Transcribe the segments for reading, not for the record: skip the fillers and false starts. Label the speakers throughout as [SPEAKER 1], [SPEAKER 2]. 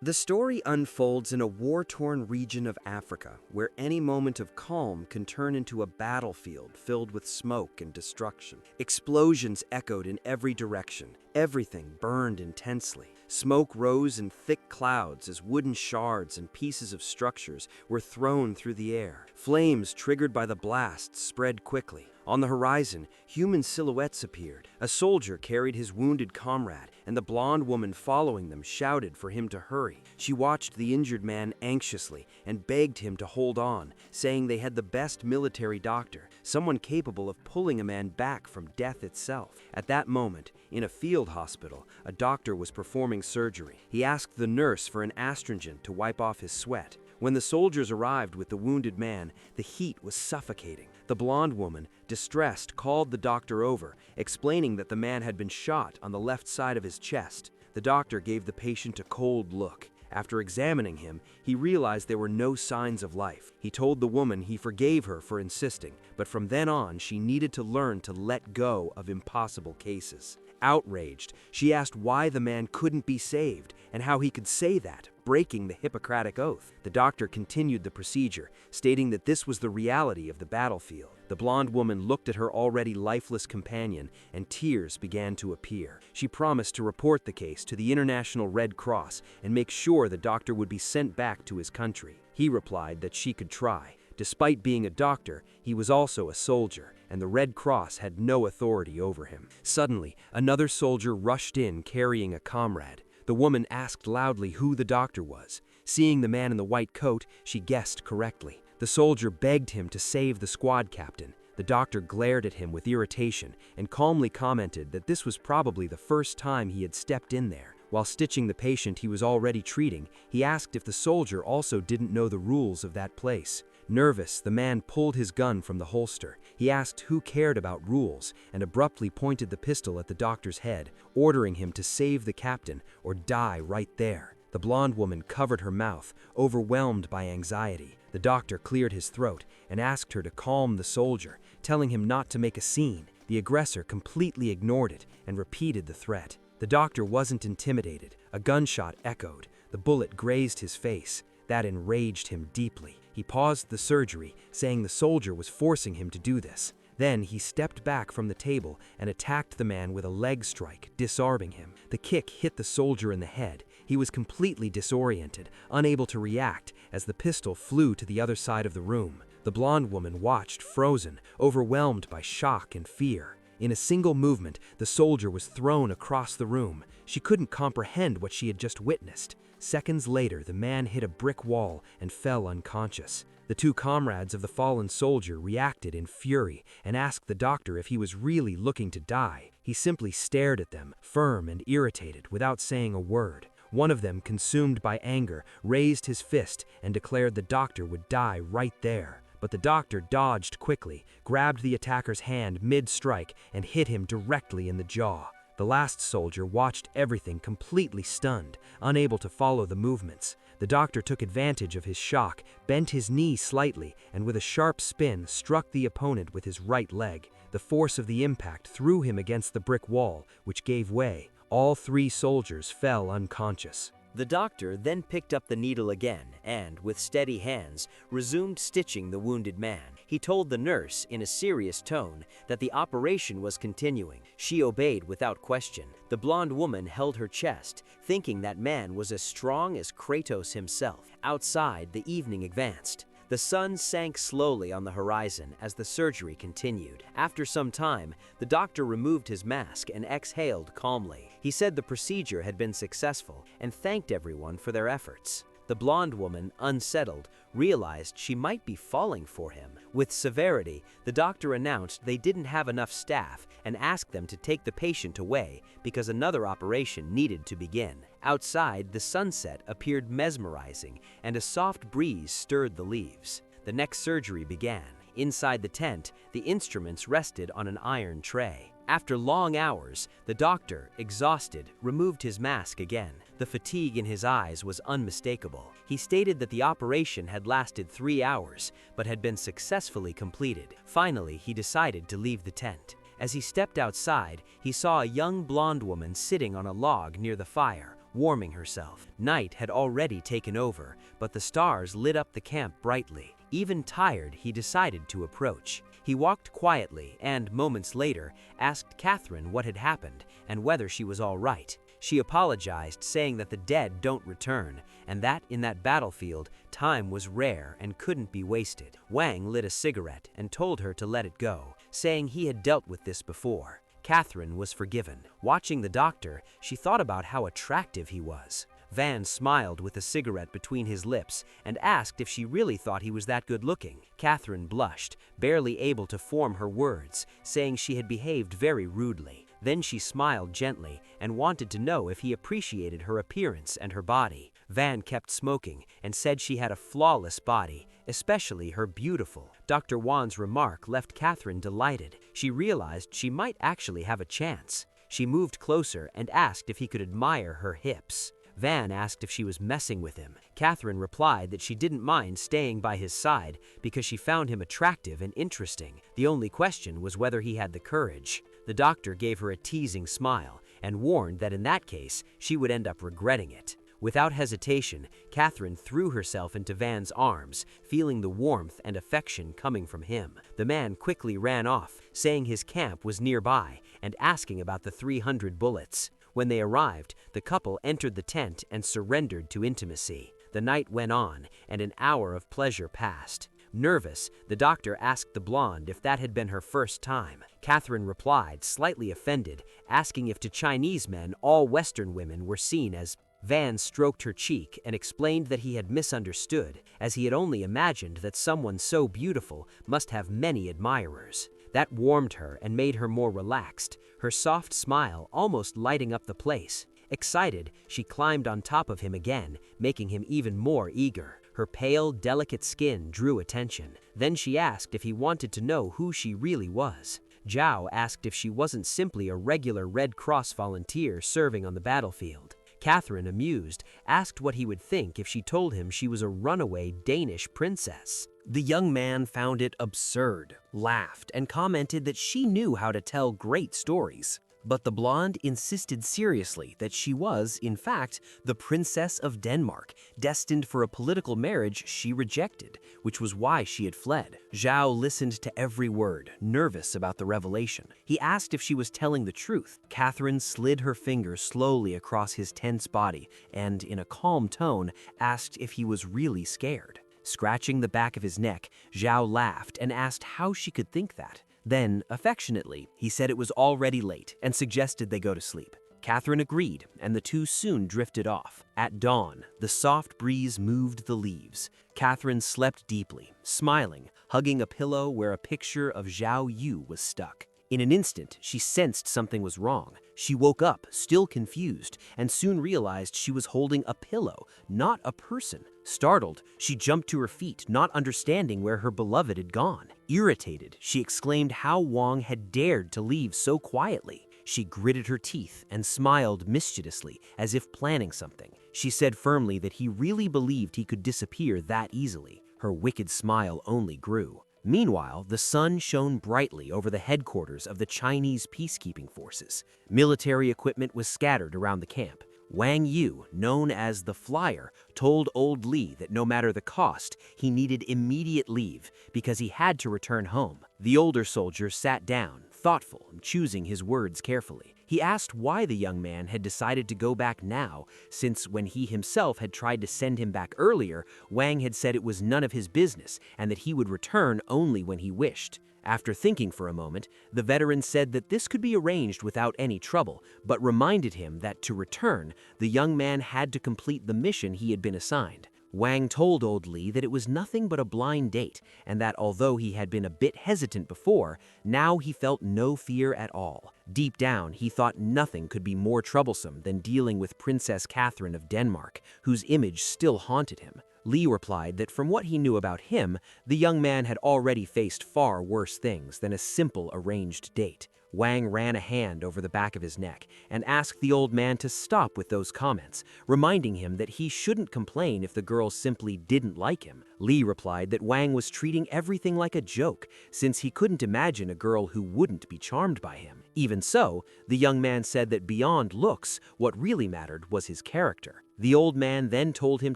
[SPEAKER 1] The story unfolds in a war-torn region of Africa, where any moment of calm can turn into a battlefield filled with smoke and destruction. Explosions echoed in every direction. Everything burned intensely. Smoke rose in thick clouds as wooden shards and pieces of structures were thrown through the air. Flames triggered by the blasts spread quickly. On the horizon, human silhouettes appeared. A soldier carried his wounded comrade, and the blonde woman following them shouted for him to hurry. She watched the injured man anxiously and begged him to hold on, saying they had the best military doctor, someone capable of pulling a man back from death itself. At that moment, in a field hospital, a doctor was performing surgery. He asked the nurse for an astringent to wipe off his sweat. When the soldiers arrived with the wounded man, the heat was suffocating. The blonde woman, distressed, called the doctor over, explaining that the man had been shot on the left side of his chest. The doctor gave the patient a cold look. After examining him, he realized there were no signs of life. He told the woman he forgave her for insisting, but from then on, she needed to learn to let go of impossible cases. Outraged, she asked why the man couldn't be saved and how he could say that, breaking the Hippocratic Oath. The doctor continued the procedure, stating that this was the reality of the battlefield. The blonde woman looked at her already lifeless companion, and tears began to appear. She promised to report the case to the International Red Cross and make sure the doctor would be sent back to his country. He replied that she could try. Despite being a doctor, he was also a soldier, and the Red Cross had no authority over him. Suddenly, another soldier rushed in carrying a comrade. The woman asked loudly who the doctor was. Seeing the man in the white coat, she guessed correctly. The soldier begged him to save the squad captain. The doctor glared at him with irritation and calmly commented that this was probably the first time he had stepped in there. While stitching the patient he was already treating, he asked if the soldier also didn't know the rules of that place. Nervous, the man pulled his gun from the holster. He asked who cared about rules and abruptly pointed the pistol at the doctor's head, ordering him to save the captain or die right there. The blonde woman covered her mouth, overwhelmed by anxiety. The doctor cleared his throat and asked her to calm the soldier, telling him not to make a scene. The aggressor completely ignored it and repeated the threat. The doctor wasn't intimidated. A gunshot echoed. The bullet grazed his face. That enraged him deeply. He paused the surgery, saying the soldier was forcing him to do this. Then he stepped back from the table and attacked the man with a leg strike, disarming him. The kick hit the soldier in the head. He was completely disoriented, unable to react, as the pistol flew to the other side of the room. The blonde woman watched, frozen, overwhelmed by shock and fear. In a single movement, the soldier was thrown across the room. She couldn't comprehend what she had just witnessed. Seconds later, the man hit a brick wall and fell unconscious. The two comrades of the fallen soldier reacted in fury and asked the doctor if he was really looking to die. He simply stared at them, firm and irritated, without saying a word. One of them, consumed by anger, raised his fist and declared the doctor would die right there. But the doctor dodged quickly, grabbed the attacker's hand mid-strike, and hit him directly in the jaw. The last soldier watched everything completely stunned, unable to follow the movements. The doctor took advantage of his shock, bent his knee slightly, and with a sharp spin struck the opponent with his right leg. The force of the impact threw him against the brick wall, which gave way. All three soldiers fell unconscious.
[SPEAKER 2] The doctor then picked up the needle again and, with steady hands, resumed stitching the wounded man. He told the nurse, in a serious tone, that the operation was continuing. She obeyed without question. The blonde woman held her chest, thinking that man was as strong as Kratos himself. Outside, the evening advanced. The sun sank slowly on the horizon as the surgery continued. After some time, the doctor removed his mask and exhaled calmly. He said the procedure had been successful and thanked everyone for their efforts. The blonde woman, unsettled, realized she might be falling for him. With severity, the doctor announced they didn't have enough staff and asked them to take the patient away because another operation needed to begin. Outside, the sunset appeared mesmerizing and a soft breeze stirred the leaves. The next surgery began. Inside the tent, the instruments rested on an iron tray. After long hours, the doctor, exhausted, removed his mask again. The fatigue in his eyes was unmistakable. He stated that the operation had lasted 3 hours, but had been successfully completed. Finally, he decided to leave the tent. As he stepped outside, he saw a young blonde woman sitting on a log near the fire, warming herself. Night had already taken over, but the stars lit up the camp brightly. Even tired, he decided to approach. He walked quietly and, moments later, asked Catherine what had happened and whether she was all right. She apologized, saying that the dead don't return, and that in that battlefield, time was rare and couldn't be wasted. Wang lit a cigarette and told her to let it go, saying he had dealt with this before. Catherine was forgiven. Watching the doctor, she thought about how attractive he was. Van smiled with a cigarette between his lips and asked if she really thought he was that good-looking. Catherine blushed, barely able to form her words, saying she had behaved very rudely. Then she smiled gently and wanted to know if he appreciated her appearance and her body. Van kept smoking and said she had a flawless body, especially her beautiful. Dr. Wan's remark left Catherine delighted. She realized she might actually have a chance. She moved closer and asked if he could admire her hips. Van asked if she was messing with him. Catherine replied that she didn't mind staying by his side because she found him attractive and interesting. The only question was whether he had the courage. The doctor gave her a teasing smile and warned that in that case, she would end up regretting it. Without hesitation, Catherine threw herself into Van's arms, feeling the warmth and affection coming from him. The man quickly ran off, saying his camp was nearby and asking about the 300 bullets. When they arrived, the couple entered the tent and surrendered to intimacy. The night went on, and an hour of pleasure passed. Nervous, the doctor asked the blonde if that had been her first time. Catherine replied, slightly offended, asking if to Chinese men all Western women were seen as. Van stroked her cheek and explained that he had misunderstood, as he had only imagined that someone so beautiful must have many admirers. That warmed her and made her more relaxed, her soft smile almost lighting up the place. Excited, she climbed on top of him again, making him even more eager. Her pale, delicate skin drew attention. Then she asked if he wanted to know who she really was. Zhao asked if she wasn't simply a regular Red Cross volunteer serving on the battlefield. Catherine, amused, asked what he would think if she told him she was a runaway Danish princess. The young man found it absurd, laughed, and commented that she knew how to tell great stories. But the blonde insisted seriously that she was, in fact, the Princess of Denmark, destined for a political marriage she rejected, which was why she had fled. Zhao listened to every word, nervous about the revelation. He asked if she was telling the truth. Catherine slid her finger slowly across his tense body and, in a calm tone, asked if he was really scared. Scratching the back of his neck, Zhao laughed and asked how she could think that. Then, affectionately, he said it was already late and suggested they go to sleep. Catherine agreed, and the two soon drifted off. At dawn, the soft breeze moved the leaves. Catherine slept deeply, smiling, hugging a pillow where a picture of Zhao Yu was stuck. In an instant, she sensed something was wrong. She woke up, still confused, and soon realized she was holding a pillow, not a person. Startled, she jumped to her feet, not understanding where her beloved had gone. Irritated, she exclaimed how Wang had dared to leave so quietly. She gritted her teeth and smiled mischievously, as if planning something. She said firmly that he really believed he could disappear that easily. Her wicked smile only grew. Meanwhile, the sun shone brightly over the headquarters of the Chinese peacekeeping forces. Military equipment was scattered around the camp. Wang Yu, known as the Flyer, told old Li that no matter the cost, he needed immediate leave because he had to return home. The older soldier sat down, thoughtful and choosing his words carefully. He asked why the young man had decided to go back now, since when he himself had tried to send him back earlier, Wang had said it was none of his business and that he would return only when he wished. After thinking for a moment, the veteran said that this could be arranged without any trouble, but reminded him that to return, the young man had to complete the mission he had been assigned. Wang told old Li that it was nothing but a blind date, and that although he had been a bit hesitant before, now he felt no fear at all. Deep down, he thought nothing could be more troublesome than dealing with Princess Catherine of Denmark, whose image still haunted him. Li replied that from what he knew about him, the young man had already faced far worse things than a simple arranged date. Wang ran a hand over the back of his neck and asked the old man to stop with those comments, reminding him that he shouldn't complain if the girl simply didn't like him. Li replied that Wang was treating everything like a joke, since he couldn't imagine a girl who wouldn't be charmed by him. Even so, the young man said that beyond looks, what really mattered was his character. The old man then told him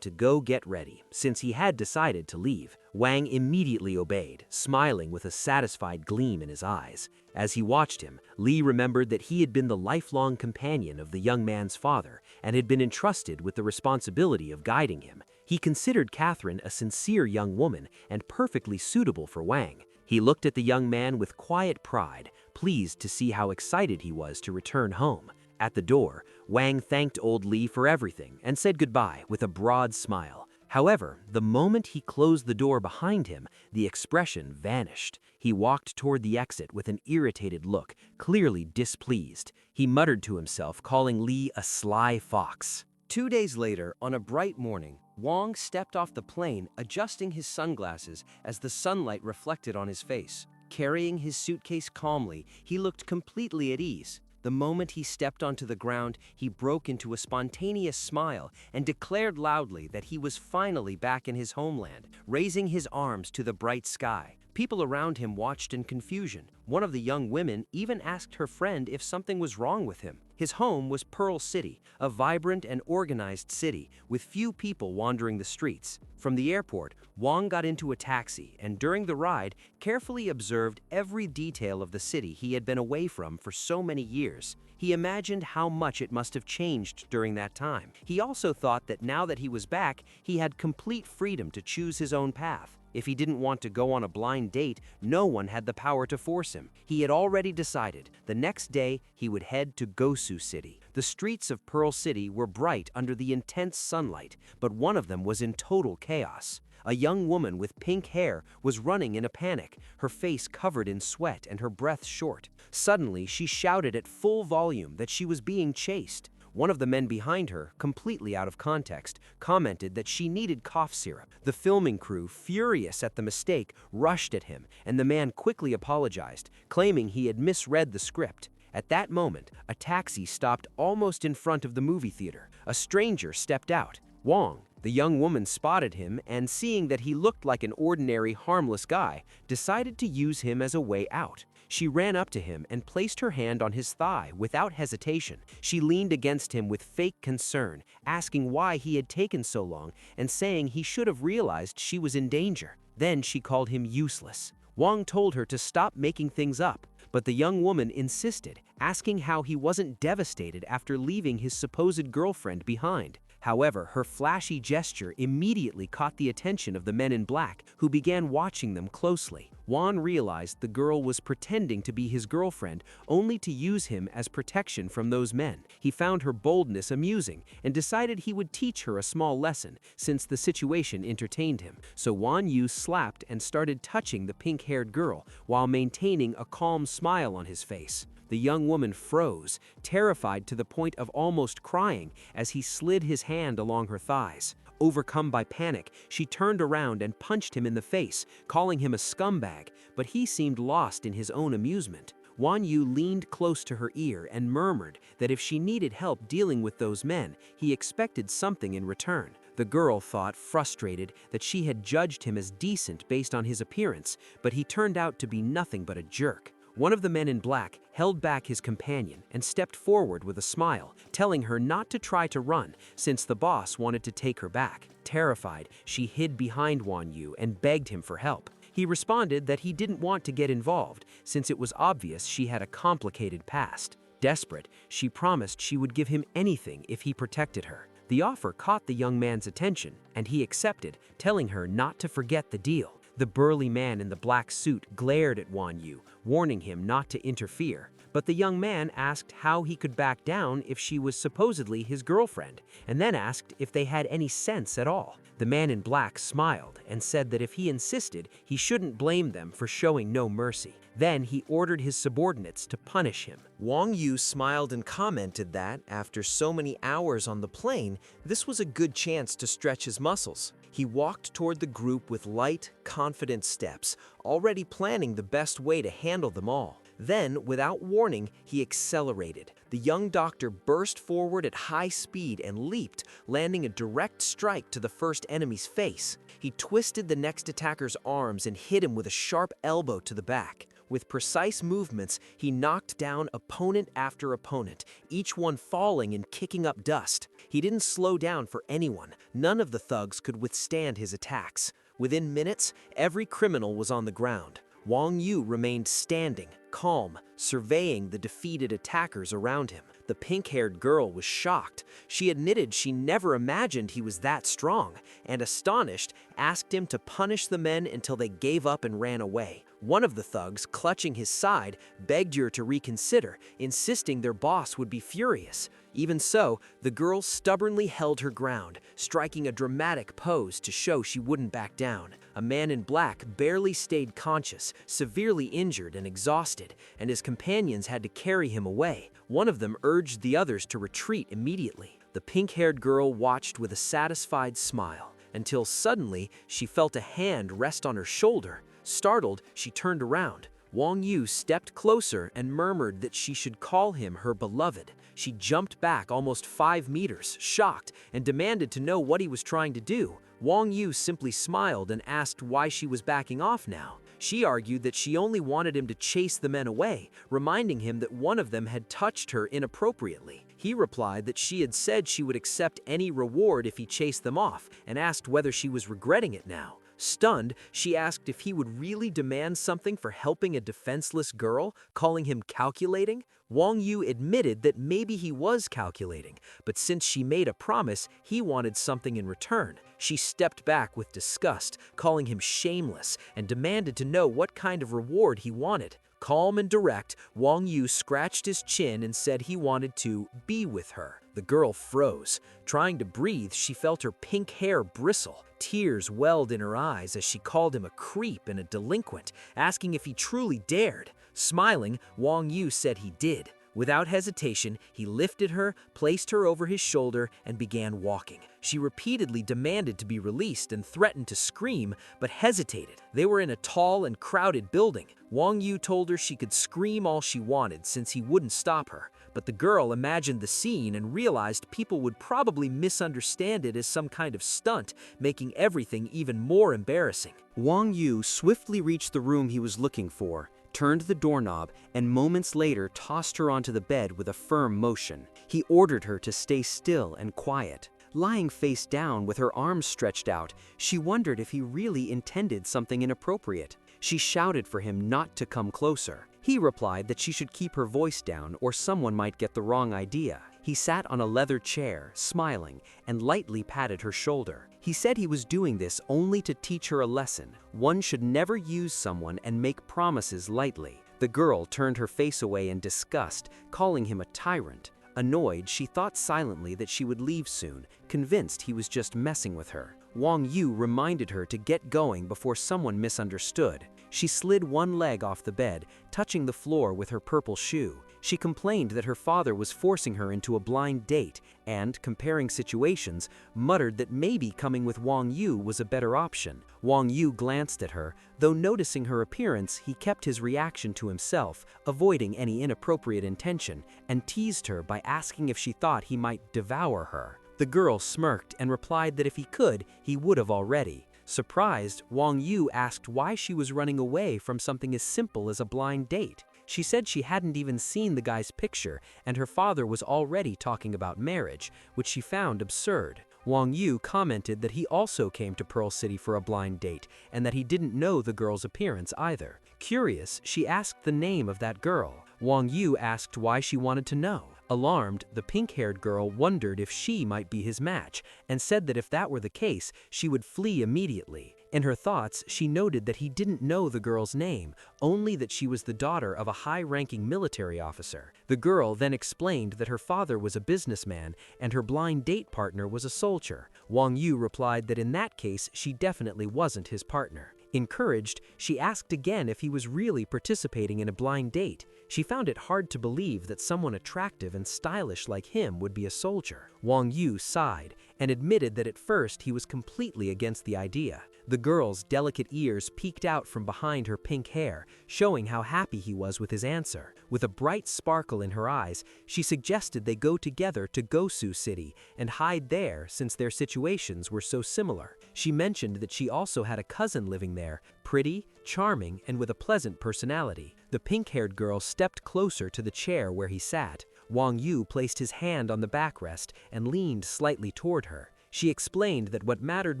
[SPEAKER 2] to go get ready, since he had decided to leave. Wang immediately obeyed, smiling with a satisfied gleam in his eyes. As he watched him, Li remembered that he had been the lifelong companion of the young man's father and had been entrusted with the responsibility of guiding him. He considered Catherine a sincere young woman and perfectly suitable for Wang. He looked at the young man with quiet pride, pleased to see how excited he was to return home. At the door, Wang thanked old Li for everything and said goodbye with a broad smile. However, the moment he closed the door behind him, the expression vanished. He walked toward the exit with an irritated look, clearly displeased. He muttered to himself, calling Li a sly fox.
[SPEAKER 1] 2 days later, on a bright morning, Wang stepped off the plane, adjusting his sunglasses as the sunlight reflected on his face. Carrying his suitcase calmly, he looked completely at ease. The moment he stepped onto the ground, he broke into a spontaneous smile and declared loudly that he was finally back in his homeland, raising his arms to the bright sky. People around him watched in confusion. One of the young women even asked her friend if something was wrong with him. His home was Pearl City, a vibrant and organized city with few people wandering the streets. From the airport, Wang got into a taxi and during the ride carefully observed every detail of the city he had been away from for so many years. He imagined how much it must have changed during that time. He also thought that now that he was back, he had complete freedom to choose his own path. If he didn't want to go on a blind date, no one had the power to force him. He had already decided. The next day, he would head to Gou City. The streets of Pearl City were bright under the intense sunlight, but one of them was in total chaos. A young woman with pink hair was running in a panic, her face covered in sweat and her breath short. Suddenly, she shouted at full volume that she was being chased. One of the men behind her, completely out of context, commented that she needed cough syrup. The filming crew, furious at the mistake, rushed at him, and the man quickly apologized, claiming he had misread the script. At that moment, a taxi stopped almost in front of the movie theater. A stranger stepped out. Wang, the young woman, spotted him and, seeing that he looked like an ordinary, harmless guy, decided to use him as a way out. She ran up to him and placed her hand on his thigh without hesitation. She leaned against him with fake concern, asking why he had taken so long and saying he should have realized she was in danger. Then she called him useless. Wang told her to stop making things up, but the young woman insisted, asking how he wasn't devastated after leaving his supposed girlfriend behind. However, her flashy gesture immediately caught the attention of the men in black, who began watching them closely. Juan realized the girl was pretending to be his girlfriend only to use him as protection from those men. He found her boldness amusing and decided he would teach her a small lesson since the situation entertained him. So Wan Yu slapped and started touching the pink-haired girl while maintaining a calm smile on his face. The young woman froze, terrified to the point of almost crying as he slid his hand along her thighs. Overcome by panic, she turned around and punched him in the face, calling him a scumbag, but he seemed lost in his own amusement. Wan Yu leaned close to her ear and murmured that if she needed help dealing with those men, he expected something in return. The girl thought, frustrated, that she had judged him as decent based on his appearance, but he turned out to be nothing but a jerk. One of the men in black held back his companion and stepped forward with a smile, telling her not to try to run since the boss wanted to take her back. Terrified, she hid behind Wan Yu and begged him for help. He responded that he didn't want to get involved since it was obvious she had a complicated past. Desperate, she promised she would give him anything if he protected her. The offer caught the young man's attention, and he accepted, telling her not to forget the deal. The burly man in the black suit glared at Wan Yu, warning him not to interfere. But the young man asked how he could back down if she was supposedly his girlfriend, and then asked if they had any sense at all. The man in black smiled and said that if he insisted, he shouldn't blame them for showing no mercy. Then he ordered his subordinates to punish him.
[SPEAKER 3] Wang Yu smiled and commented that, after so many hours on the plane, this was a good chance to stretch his muscles. He walked toward the group with light, confident steps, already planning the best way to handle them all. Then, without warning, he accelerated. The young doctor burst forward at high speed and leaped, landing a direct strike to the first enemy's face. He twisted the next attacker's arms and hit him with a sharp elbow to the back. With precise movements, he knocked down opponent after opponent, each one falling and kicking up dust. He didn't slow down for anyone. None of the thugs could withstand his attacks. Within minutes, every criminal was on the ground. Wang Yu remained standing, calm, surveying the defeated attackers around him. The pink-haired girl was shocked. She admitted she never imagined he was that strong, and astonished, asked him to punish the men until they gave up and ran away. One of the thugs, clutching his side, begged her to reconsider, insisting their boss would be furious. Even so, the girl stubbornly held her ground, striking a dramatic pose to show she wouldn't back down. A man in black barely stayed conscious, severely injured and exhausted, and his companions had to carry him away. One of them urged the others to retreat immediately. The pink-haired girl watched with a satisfied smile, until suddenly she felt a hand rest on her shoulder. Startled, she turned around. Wang Yu stepped closer and murmured that she should call him her beloved. She jumped back almost 5 meters, shocked, and demanded to know what he was trying to do. Wang Yu simply smiled and asked why she was backing off now. She argued that she only wanted him to chase the men away, reminding him that one of them had touched her inappropriately. He replied that she had said she would accept any reward if he chased them off, and asked whether she was regretting it now. Stunned, she asked if he would really demand something for helping a defenseless girl, calling him calculating. Wang Yu admitted that maybe he was calculating, but since she made a promise, he wanted something in return. She stepped back with disgust, calling him shameless, and demanded to know what kind of reward he wanted. Calm and direct, Wang Yu scratched his chin and said he wanted to be with her. The girl froze. Trying to breathe, she felt her pink hair bristle. Tears welled in her eyes as she called him a creep and a delinquent, asking if he truly dared. Smiling, Wang Yu said he did. Without hesitation, he lifted her, placed her over his shoulder, and began walking. She repeatedly demanded to be released and threatened to scream, but hesitated. They were in a tall and crowded building. Wang Yu told her she could scream all she wanted since he wouldn't stop her. But the girl imagined the scene and realized people would probably misunderstand it as some kind of stunt, making everything even more embarrassing.
[SPEAKER 1] Wang Yu swiftly reached the room he was looking for, turned the doorknob, and moments later tossed her onto the bed with a firm motion. He ordered her to stay still and quiet. Lying face down with her arms stretched out, she wondered if he really intended something inappropriate. She shouted for him not to come closer. He replied that she should keep her voice down or someone might get the wrong idea. He sat on a leather chair, smiling, and lightly patted her shoulder. He said he was doing this only to teach her a lesson. One should never use someone and make promises lightly. The girl turned her face away in disgust, calling him a tyrant. Annoyed, she thought silently that she would leave soon, convinced he was just messing with her. Wang Yu reminded her to get going before someone misunderstood. She slid one leg off the bed, touching the floor with her purple shoe. She complained that her father was forcing her into a blind date and, comparing situations, muttered that maybe coming with Wang Yu was a better option. Wang Yu glanced at her. Though noticing her appearance, he kept his reaction to himself, avoiding any inappropriate intention, and teased her by asking if she thought he might devour her. The girl smirked and replied that if he could, he would have already. Surprised, Wang Yu asked why she was running away from something as simple as a blind date. She said she hadn't even seen the guy's picture, and her father was already talking about marriage, which she found absurd. Wang Yu commented that he also came to Pearl City for a blind date, and that he didn't know the girl's appearance either. Curious, she asked the name of that girl. Wang Yu asked why she wanted to know. Alarmed, the pink-haired girl wondered if she might be his match, and said that if that were the case, she would flee immediately. In her thoughts, she noted that he didn't know the girl's name, only that she was the daughter of a high-ranking military officer. The girl then explained that her father was a businessman and her blind date partner was a soldier. Wang Yu replied that in that case, she definitely wasn't his partner. Encouraged, she asked again if he was really participating in a blind date. She found it hard to believe that someone attractive and stylish like him would be a soldier.
[SPEAKER 2] Wang Yu sighed and admitted that at first he was completely against the idea. The girl's delicate ears peeked out from behind her pink hair, showing how happy he was with his answer. With a bright sparkle in her eyes, she suggested they go together to Gou City and hide there since their situations were so similar. She mentioned that she also had a cousin living there, pretty, charming, and with a pleasant personality. The pink-haired girl stepped closer to the chair where he sat. Wang Yu placed his hand on the backrest and leaned slightly toward her. She explained that what mattered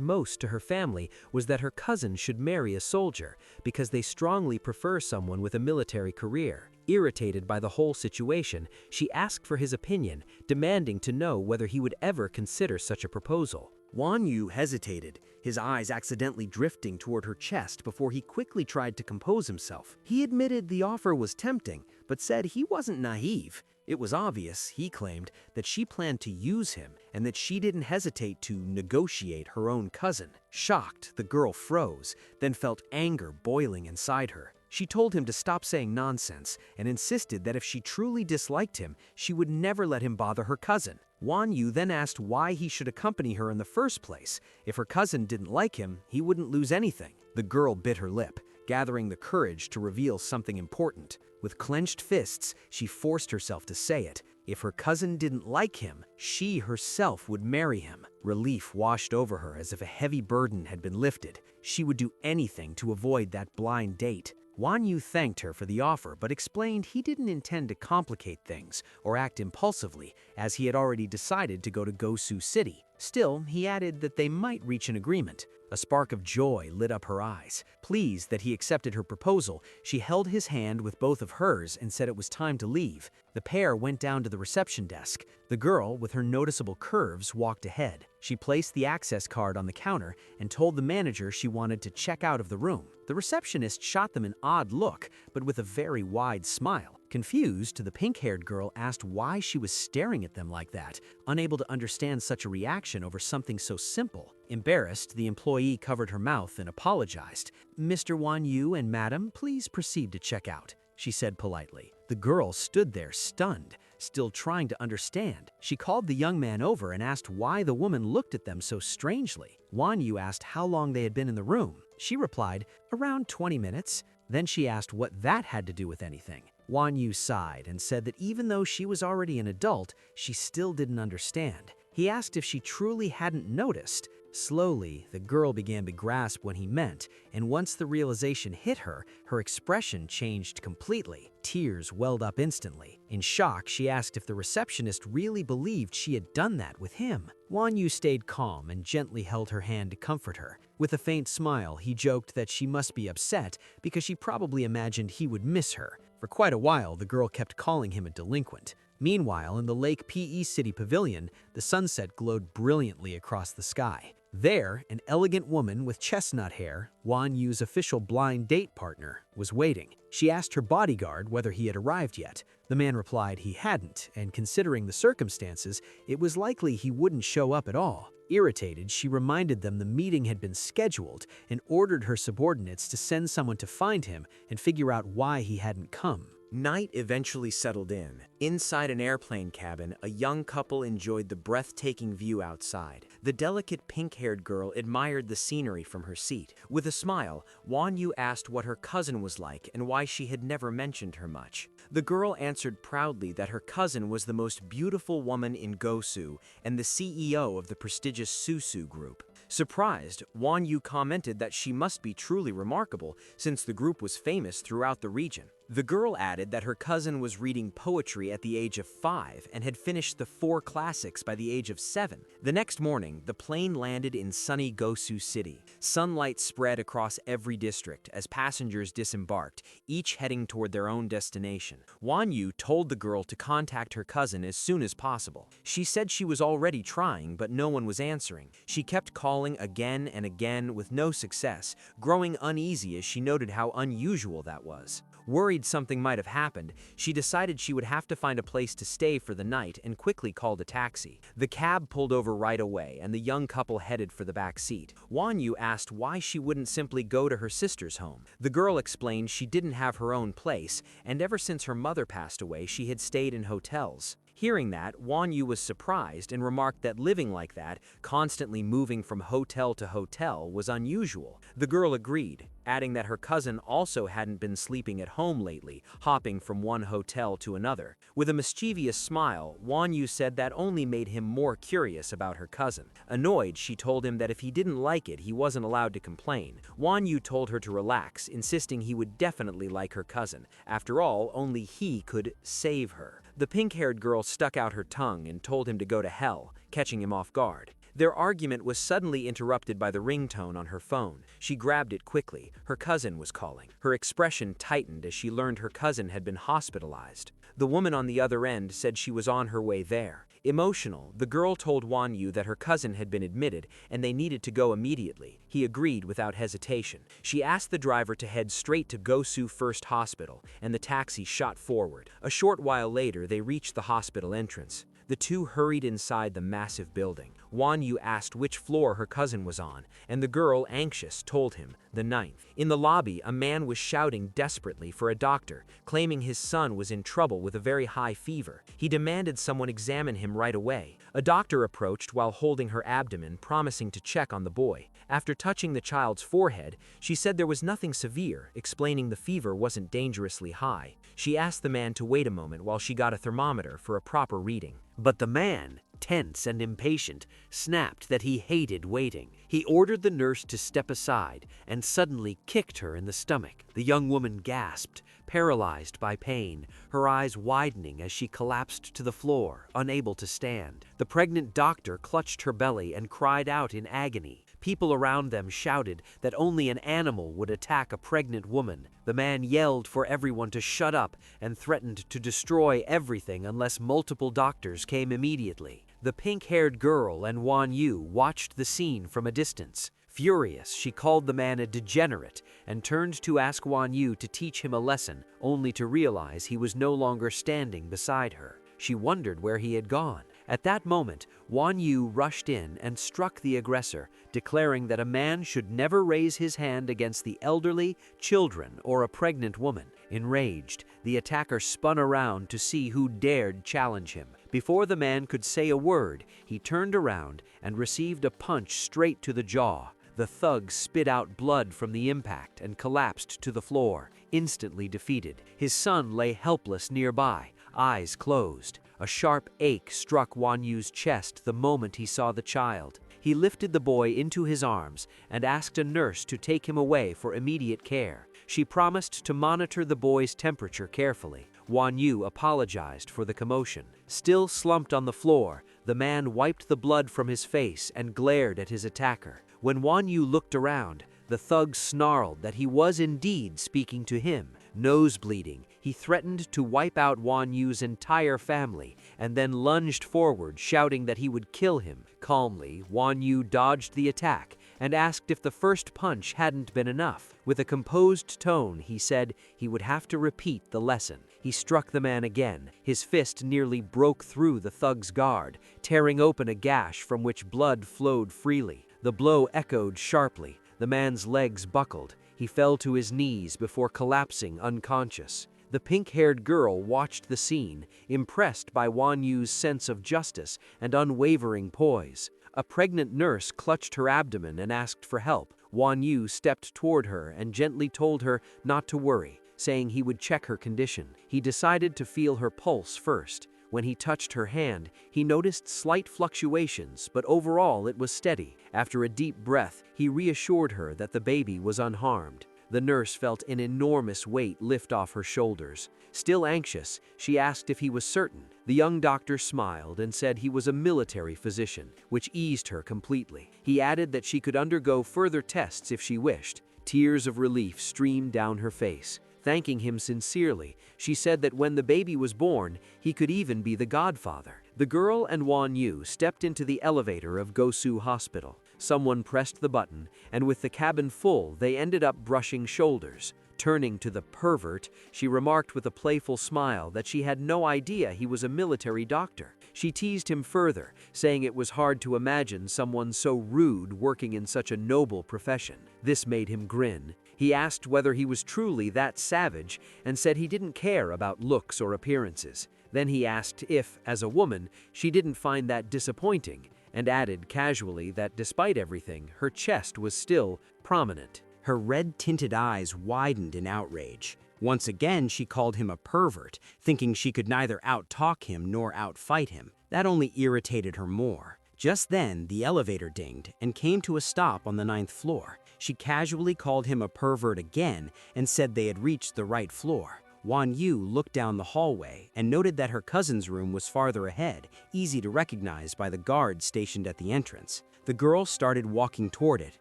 [SPEAKER 2] most to her family was that her cousin should marry a soldier because they strongly prefer someone with a military career. Irritated by the whole situation, she asked for his opinion, demanding to know whether he would ever consider such a proposal.
[SPEAKER 1] Wang Yu hesitated, his eyes accidentally drifting toward her chest before he quickly tried to compose himself. He admitted the offer was tempting, but said he wasn't naive. It was obvious, he claimed, that she planned to use him and that she didn't hesitate to negotiate her own cousin. Shocked, the girl froze, then felt anger boiling inside her. She told him to stop saying nonsense and insisted that if she truly disliked him, she would never let him bother her cousin. Wang Yu then asked why he should accompany her in the first place. If her cousin didn't like him, he wouldn't lose anything. The girl bit her lip, gathering the courage to reveal something important. With clenched fists, she forced herself to say it. If her cousin didn't like him, she herself would marry him. Relief washed over her as if a heavy burden had been lifted. She would do anything to avoid that blind date. Wang Yu thanked her for the offer but explained he didn't intend to complicate things or act impulsively, as he had already decided to go to Gou City. Still, he added that they might reach an agreement. A spark of joy lit up her eyes. Pleased that he accepted her proposal, she held his hand with both of hers and said it was time to leave. The pair went down to the reception desk. The girl, with her noticeable curves, walked ahead. She placed the access card on the counter and told the manager she wanted to check out of the room. The receptionist shot them an odd look, but with a very wide smile. Confused, the pink-haired girl asked why she was staring at them like that, unable to understand such a reaction over something so simple. Embarrassed, the employee covered her mouth and apologized. "Mr. Wang Yu and Madam, please proceed to check out," she said politely. The girl stood there stunned, still trying to understand. She called the young man over and asked why the woman looked at them so strangely. Wang Yu asked how long they had been in the room. She replied, "Around 20 minutes. Then she asked what that had to do with anything. Wang Yu sighed and said that even though she was already an adult, she still didn't understand. He asked if she truly hadn't noticed. Slowly, the girl began to grasp what he meant, and once the realization hit her, her expression changed completely. Tears welled up instantly. In shock, she asked if the receptionist really believed she had done that with him. Wang Yu stayed calm and gently held her hand to comfort her. With a faint smile, he joked that she must be upset because she probably imagined he would miss her. For quite a while, the girl kept calling him a delinquent. Meanwhile, in the Lake Pe City Pavilion, the sunset glowed brilliantly across the sky. There, an elegant woman with chestnut hair, Wang Yu's official blind date partner, was waiting. She asked her bodyguard whether he had arrived yet. The man replied he hadn't, and considering the circumstances, it was likely he wouldn't show up at all. Irritated, she reminded them the meeting had been scheduled and ordered her subordinates to send someone to find him and figure out why he hadn't come.
[SPEAKER 3] Night eventually settled in. Inside an airplane cabin, a young couple enjoyed the breathtaking view outside. The delicate pink-haired girl admired the scenery from her seat. With a smile, Wang Yu asked what her cousin was like and why she had never mentioned her much. The girl answered proudly that her cousin was the most beautiful woman in Gosu and the CEO of the prestigious Susu group. Surprised, Wang Yu commented that she must be truly remarkable since the group was famous throughout the region. The girl added that her cousin was reading poetry at the age of 5 and had finished the 4 classics by the age of 7. The next morning, the plane landed in sunny Gou City. Sunlight spread across every district as passengers disembarked, each heading toward their own destination. Wang Yu told the girl to contact her cousin as soon as possible. She said she was already trying, but no one was answering. She kept calling again and again with no success, growing uneasy as she noted how unusual that was. Worried something might have happened, she decided she would have to find a place to stay for the night and quickly called a taxi. The cab pulled over right away and the young couple headed for the back seat. Wang Yu asked why she wouldn't simply go to her sister's home. The girl explained she didn't have her own place, and ever since her mother passed away, she had stayed in hotels.
[SPEAKER 2] Hearing that, Wan Yu was surprised and remarked that living like that, constantly moving from hotel to hotel, was unusual. The girl agreed, adding that her cousin also hadn't been sleeping at home lately, hopping from one hotel to another. With a mischievous smile, Wan Yu said that only made him more curious about her cousin. Annoyed, she told him that if he didn't like it, he wasn't allowed to complain. Wan Yu told her to relax, insisting he would definitely like her cousin. After all, only he could save her. The pink-haired girl stuck out her tongue and told him to go to hell, catching him off guard. Their argument was suddenly interrupted by the ringtone on her phone. She grabbed it quickly. Her cousin was calling. Her expression tightened as she learned her cousin had been hospitalized. The woman on the other end said she was on her way there. Emotional, the girl told Wan Yu that her cousin had been admitted and they needed to go immediately. He agreed without hesitation. She asked the driver to head straight to Gou City First Hospital, and the taxi shot forward. A short while later, they reached the hospital entrance. The two hurried inside the massive building. Wan Yu asked which floor her cousin was on, and the girl, anxious, told him, the 9th. In the lobby, a man was shouting desperately for a doctor, claiming his son was in trouble with a very high fever. He demanded someone examine him right away. A doctor approached while holding her abdomen, promising to check on the boy. After touching the child's forehead, she said there was nothing severe, explaining the fever wasn't dangerously high. She asked the man to wait a moment while she got a thermometer for a proper reading. But the man, tense and impatient, snapped that he hated waiting. He ordered the nurse to step aside and suddenly kicked her in the stomach. The young woman gasped, paralyzed by pain, her eyes widening as she collapsed to the floor, unable to stand. The pregnant doctor clutched her belly and cried out in agony. People around them shouted that only an animal would attack a pregnant woman. The man yelled for everyone to shut up and threatened to destroy everything unless multiple doctors came immediately. The pink-haired girl and Wan Yu watched the scene from a distance. Furious, she called the man a degenerate and turned to ask Wan Yu to teach him a lesson, only to realize he was no longer standing beside her. She wondered where he had gone. At that moment, Wan Yu rushed in and struck the aggressor, declaring that a man should never raise his hand against the elderly, children, or a pregnant woman. Enraged, the attacker spun around to see who dared challenge him. Before the man could say a word, he turned around and received a punch straight to the jaw. The thug spit out blood from the impact and collapsed to the floor, instantly defeated. His son lay helpless nearby, eyes closed. A sharp ache struck Wan Yu's chest the moment he saw the child. He lifted the boy into his arms and asked a nurse to take him away for immediate care. She promised to monitor the boy's temperature carefully. Wan Yu apologized for the commotion. Still slumped on the floor, the man wiped the blood from his face and glared at his attacker. When Wan Yu looked around, the thug snarled that he was indeed speaking to him. Nose bleeding, he threatened to wipe out Wan Yu's entire family and then lunged forward, shouting that he would kill him. Calmly, Wan Yu dodged the attack and asked if the first punch hadn't been enough. With a composed tone, he said he would have to repeat the lesson. He struck the man again. His fist nearly broke through the thug's guard, tearing open a gash from which blood flowed freely. The blow echoed sharply. The man's legs buckled. He fell to his knees before collapsing unconscious. The pink-haired girl watched the scene, impressed by Wan Yu's sense of justice and unwavering poise. A pregnant nurse clutched her abdomen and asked for help. Wan Yu stepped toward her and gently told her not to worry, saying he would check her condition. He decided to feel her pulse first. When he touched her hand, he noticed slight fluctuations, but overall it was steady. After a deep breath, he reassured her that the baby was unharmed. The nurse felt an enormous weight lift off her shoulders. Still anxious, she asked if he was certain. The young doctor smiled and said he was a military physician, which eased her completely. He added that she could undergo further tests if she wished. Tears of relief streamed down her face. Thanking him sincerely, she said that when the baby was born, he could even be the godfather. The girl and Wan Yu stepped into the elevator of Gou City Hospital. Someone pressed the button, and with the cabin full, they ended up brushing shoulders. Turning to the pervert, she remarked with a playful smile that she had no idea he was a military doctor. She teased him further, saying it was hard to imagine someone so rude working in such a noble profession. This made him grin. He asked whether he was truly that savage and said he didn't care about looks or appearances. Then he asked if, as a woman, she didn't find that disappointing, and added casually that despite everything, her chest was still prominent.
[SPEAKER 1] Her red-tinted eyes widened in outrage. Once again, she called him a pervert, thinking she could neither out-talk him nor out-fight him. That only irritated her more. Just then, the elevator dinged and came to a stop on the 9th floor. She casually called him a pervert again and said they had reached the right floor. Wan Yu looked down the hallway and noted that her cousin's room was farther ahead, easy to recognize by the guards stationed at the entrance. The girl started walking toward it,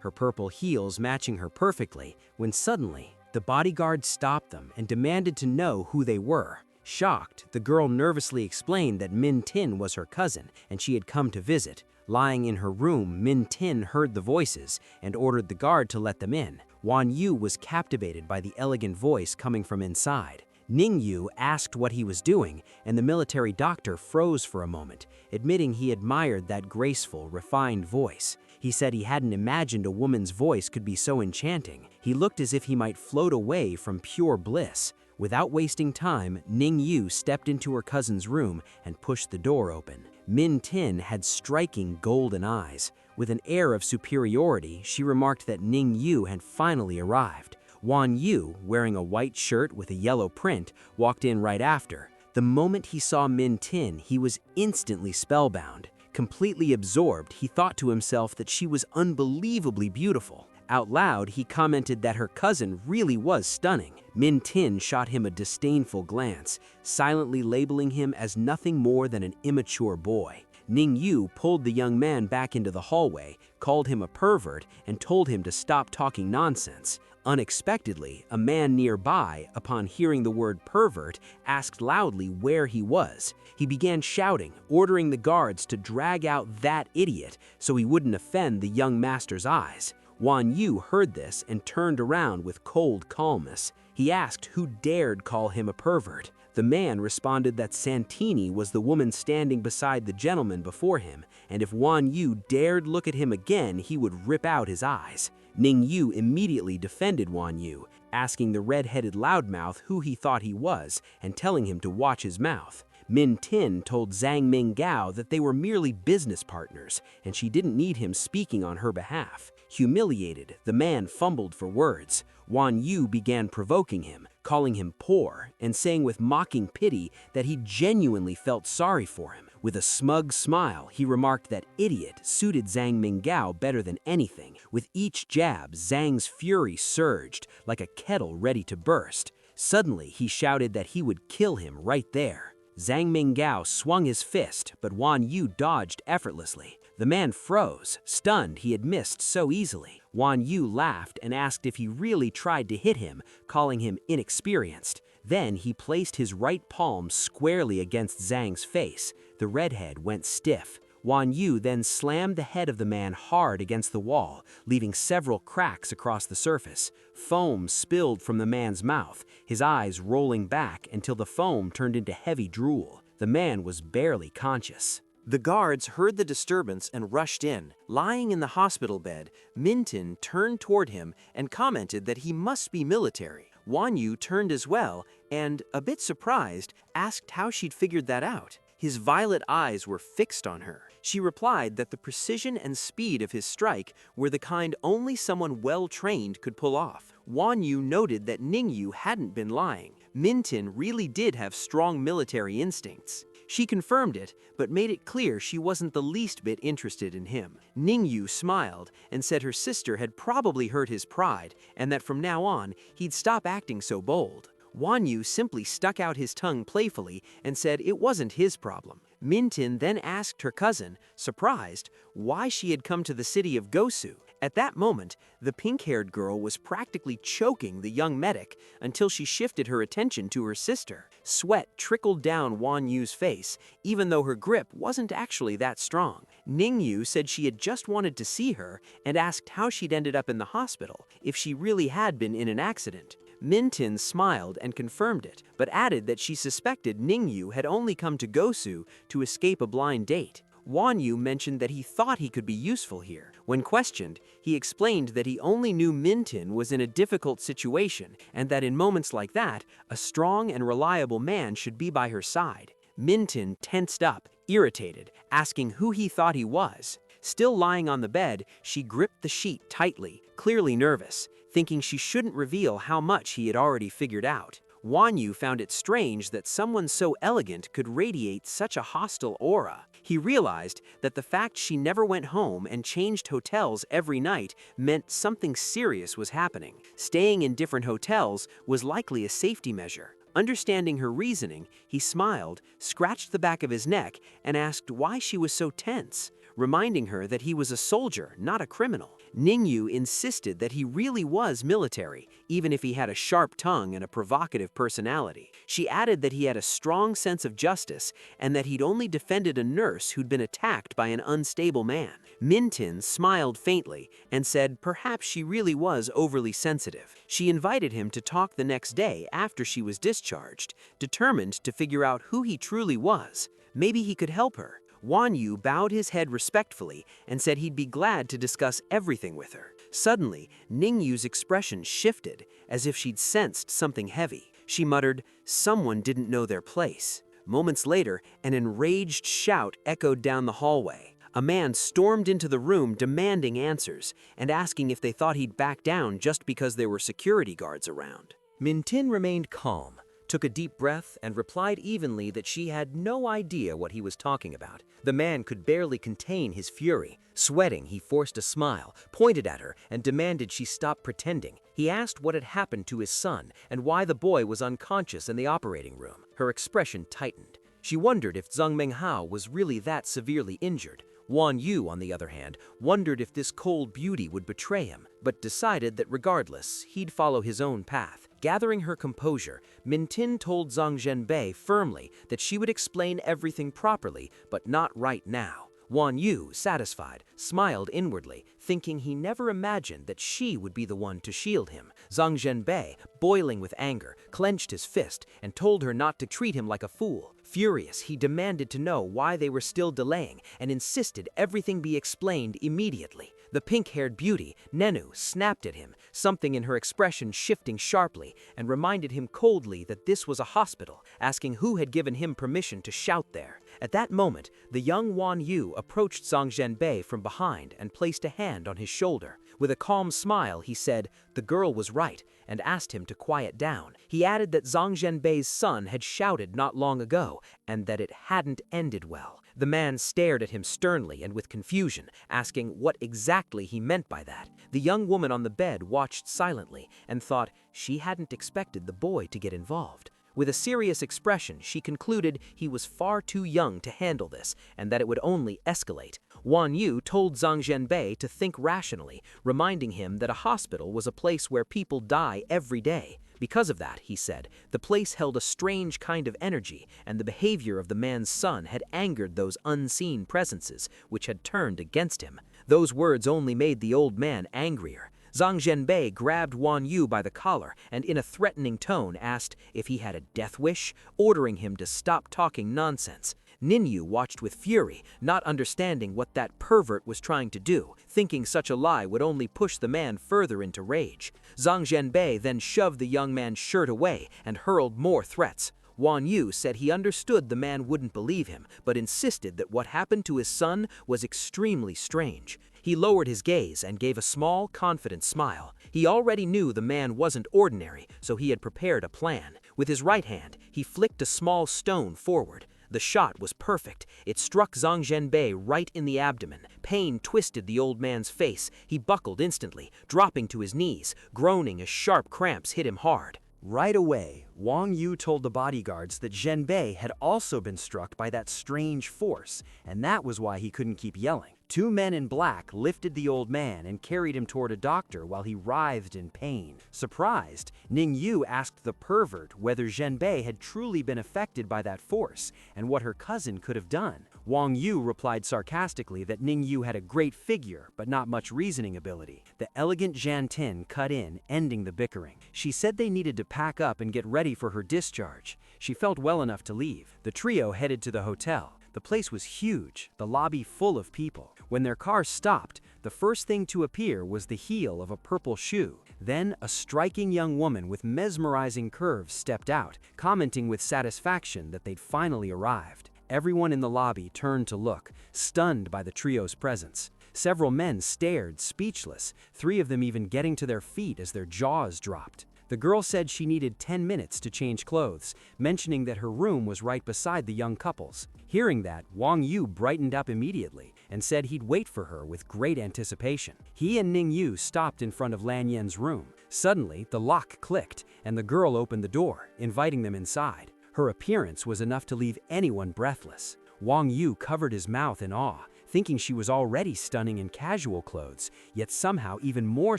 [SPEAKER 1] her purple heels matching her perfectly, when suddenly, the bodyguard stopped them and demanded to know who they were. Shocked, the girl nervously explained that Min Tin was her cousin and she had come to visit. Lying in her room, Min Tin heard the voices and ordered the guard to let them in. Wan Yu was captivated by the elegant voice coming from inside. Ning Yu asked what he was doing, and the military doctor froze for a moment, admitting he admired that graceful, refined voice. He said he hadn't imagined a woman's voice could be so enchanting. He looked as if he might float away from pure bliss. Without wasting time, Ning Yu stepped into her cousin's room and pushed the door open. Min Tin had striking golden eyes. With an air of superiority, she remarked that Ning Yu had finally arrived. Wan Yu, wearing a white shirt with a yellow print, walked in right after. The moment he saw Min Tin, he was instantly spellbound. Completely absorbed, he thought to himself that she was unbelievably beautiful. Out loud, he commented that her cousin really was stunning. Min Tin shot him a disdainful glance, silently labeling him as nothing more than an immature boy. Ning Yu pulled the young man back into the hallway, called him a pervert, and told him to stop talking nonsense. Unexpectedly, a man nearby, upon hearing the word pervert, asked loudly where he was. He began shouting, ordering the guards to drag out that idiot so he wouldn't offend the young master's eyes. Wan Yu heard this and turned around with cold calmness. He asked who dared call him a pervert. The man responded that Santini was the woman standing beside the gentleman before him, and if Wan Yu dared look at him again, he would rip out his eyes. Ning Yu immediately defended Wan Yu, asking the red-headed loudmouth who he thought he was and telling him to watch his mouth. Min Tin told Zhang Minggao that they were merely business partners, and she didn't need him speaking on her behalf. Humiliated, the man fumbled for words. Wan Yu began provoking him, calling him poor, and saying with mocking pity that he genuinely felt sorry for him. With a smug smile, he remarked that idiot suited Zhang Minggao better than anything. With each jab, Zhang's fury surged, like a kettle ready to burst. Suddenly, he shouted that he would kill him right there. Zhang Minggao swung his fist, but Wan Yu dodged effortlessly. The man froze, stunned he had missed so easily. Wan Yu laughed and asked if he really tried to hit him, calling him inexperienced. Then he placed his right palm squarely against Zhang's face. The redhead went stiff. Wan Yu then slammed the head of the man hard against the wall, leaving several cracks across the surface. Foam spilled from the man's mouth, his eyes rolling back until the foam turned into heavy drool. The man was barely conscious. The guards heard the disturbance and rushed in. Lying in the hospital bed, Min Tin turned toward him and commented that he must be military. Wan Yu turned as well and, a bit surprised, asked how she'd figured that out. His violet eyes were fixed on her. She replied that the precision and speed of his strike were the kind only someone well-trained could pull off. Wan Yu noted that Ning Yu hadn't been lying. Min Tin really did have strong military instincts. She confirmed it, but made it clear she wasn't the least bit interested in him. Ning Yu smiled and said her sister had probably hurt his pride and that from now on, he'd stop acting so bold. Wan Yu simply stuck out his tongue playfully and said it wasn't his problem. Min Tin then asked her cousin, surprised, why she had come to the city of Gou City. At that moment, the pink-haired girl was practically choking the young medic until she shifted her attention to her sister. Sweat trickled down Wan Yu's face, even though her grip wasn't actually that strong. Ning Yu said she had just wanted to see her and asked how she'd ended up in the hospital, if she really had been in an accident. Min Tin smiled and confirmed it, but added that she suspected Ning Yu had only come to Gou City to escape a blind date. Wan Yu mentioned that he thought he could be useful here. When questioned, he explained that he only knew Min Tin was in a difficult situation and that in moments like that, a strong and reliable man should be by her side.
[SPEAKER 2] Minton tensed up, irritated, asking who he thought he was. Still lying on the bed, she gripped the sheet tightly, clearly nervous, thinking she shouldn't reveal how much he had already figured out. Wanyu found it strange that someone so elegant could radiate such a hostile aura. He realized that the fact she never went home and changed hotels every night meant something serious was happening. Staying in different hotels was likely a safety measure. Understanding her reasoning, he smiled, scratched the back of his neck, and asked why she was so tense, reminding her that he was a soldier, not a criminal. Ningyu insisted that he really was military, even if he had a sharp tongue and a provocative personality. She added that he had a strong sense of justice and that he'd only defended a nurse who'd been attacked by an unstable man. Minton smiled faintly and said perhaps she really was overly sensitive. She invited him to talk the next day after she was discharged, determined to figure out who he truly was. Maybe he could help her. Wanyu bowed his head respectfully and said he'd be glad to discuss everything with her. Suddenly, Ningyu's expression shifted, as if she'd sensed something heavy. She muttered, "Someone didn't know their place." Moments later, an enraged shout echoed down the hallway. A man stormed into the room demanding answers and asking if they thought he'd back down just because there were security guards around.
[SPEAKER 1] Mintin remained calm, took a deep breath, and replied evenly that she had no idea what he was talking about. The man could barely contain his fury. Sweating, he forced a smile, pointed at her, and demanded she stop pretending. He asked what had happened to his son and why the boy was unconscious in the operating room. Her expression tightened. She wondered if Zhang Menghao was really that severely injured. Wanyu, on the other hand, wondered if this cold beauty would betray him, but decided that regardless, he'd follow his own path. Gathering her composure, Mintin told Zhang Zhenbei firmly that she would explain everything properly, but not right now. Wanyu, satisfied, smiled inwardly, thinking he never imagined that she would be the one to shield him. Zhang Zhenbei, boiling with anger, clenched his fist and told her not to treat him like a fool. Furious, he demanded to know why they were still delaying and insisted everything be explained immediately. The pink-haired beauty, Nenu, snapped at him, something in her expression shifting sharply, and reminded him coldly that this was a hospital, asking who had given him permission to shout there. At that moment, the young Wanyu approached Zhang Zhenbei from behind and placed a hand on his shoulder. With a calm smile, he said the girl was right and asked him to quiet down. He added that Zhang Zhenbei's son had shouted not long ago and that it hadn't ended well. The man stared at him sternly and with confusion, asking what exactly he meant by that. The young woman on the bed watched silently and thought she hadn't expected the boy to get involved. With a serious expression, she concluded he was far too young to handle this and that it would only escalate. Wanyu told Zhang Zhenbei to think rationally, reminding him that a hospital was a place where people die every day. Because of that, he said, the place held a strange kind of energy, and the behavior of the man's son had angered those unseen presences, which had turned against him. Those words only made the old man angrier. Zhang Zhenbei grabbed Wanyu by the collar and in a threatening tone asked if he had a death wish, ordering him to stop talking nonsense. Ningyu watched with fury, not understanding what that pervert was trying to do, thinking such a lie would only push the man further into rage. Zhang Zhenbei then shoved the young man's shirt away and hurled more threats. Wanyu said he understood the man wouldn't believe him, but insisted that what happened to his son was extremely strange. He lowered his gaze and gave a small, confident smile. He already knew the man wasn't ordinary, so he had prepared a plan. With his right hand, he flicked a small stone forward. The shot was perfect. It struck Zhang Zhenbei right in the abdomen. Pain twisted the old man's face. He buckled instantly, dropping to his knees, groaning as sharp cramps hit him hard. Right away, Wang Yu told the bodyguards that Zhenbei had also been struck by that strange force, and that was why he couldn't keep yelling. Two men in black lifted the old man and carried him toward a doctor while he writhed in pain. Surprised, Ningyu asked the pervert whether Zhenbei had truly been affected by that force and what her cousin could have done. Wang Yu replied sarcastically that Ningyu had a great figure but not much reasoning ability. The elegant Jantin cut in, ending the bickering. She said they needed to pack up and get ready for her discharge. She felt well enough to leave. The trio headed to the hotel. The place was huge, the lobby full of people. When their car stopped, The first thing to appear was the heel of a purple shoe. Then, a striking young woman with mesmerizing curves stepped out, commenting with satisfaction that they'd finally arrived. Everyone in the lobby turned to look, stunned by the trio's presence. Several men stared, speechless, 3 of them even getting to their feet as their jaws dropped. The girl said she needed 10 minutes to change clothes, mentioning that her room was right beside the young couple's. Hearing that, Wang Yu brightened up immediately and said he'd wait for her with great anticipation. He and Ning Yu stopped in front of Lan Yan's room. Suddenly, the lock clicked, and the girl opened the door, inviting them inside. Her appearance was enough to leave anyone breathless. Wang Yu covered his mouth in awe, thinking she was already stunning in casual clothes, yet somehow even more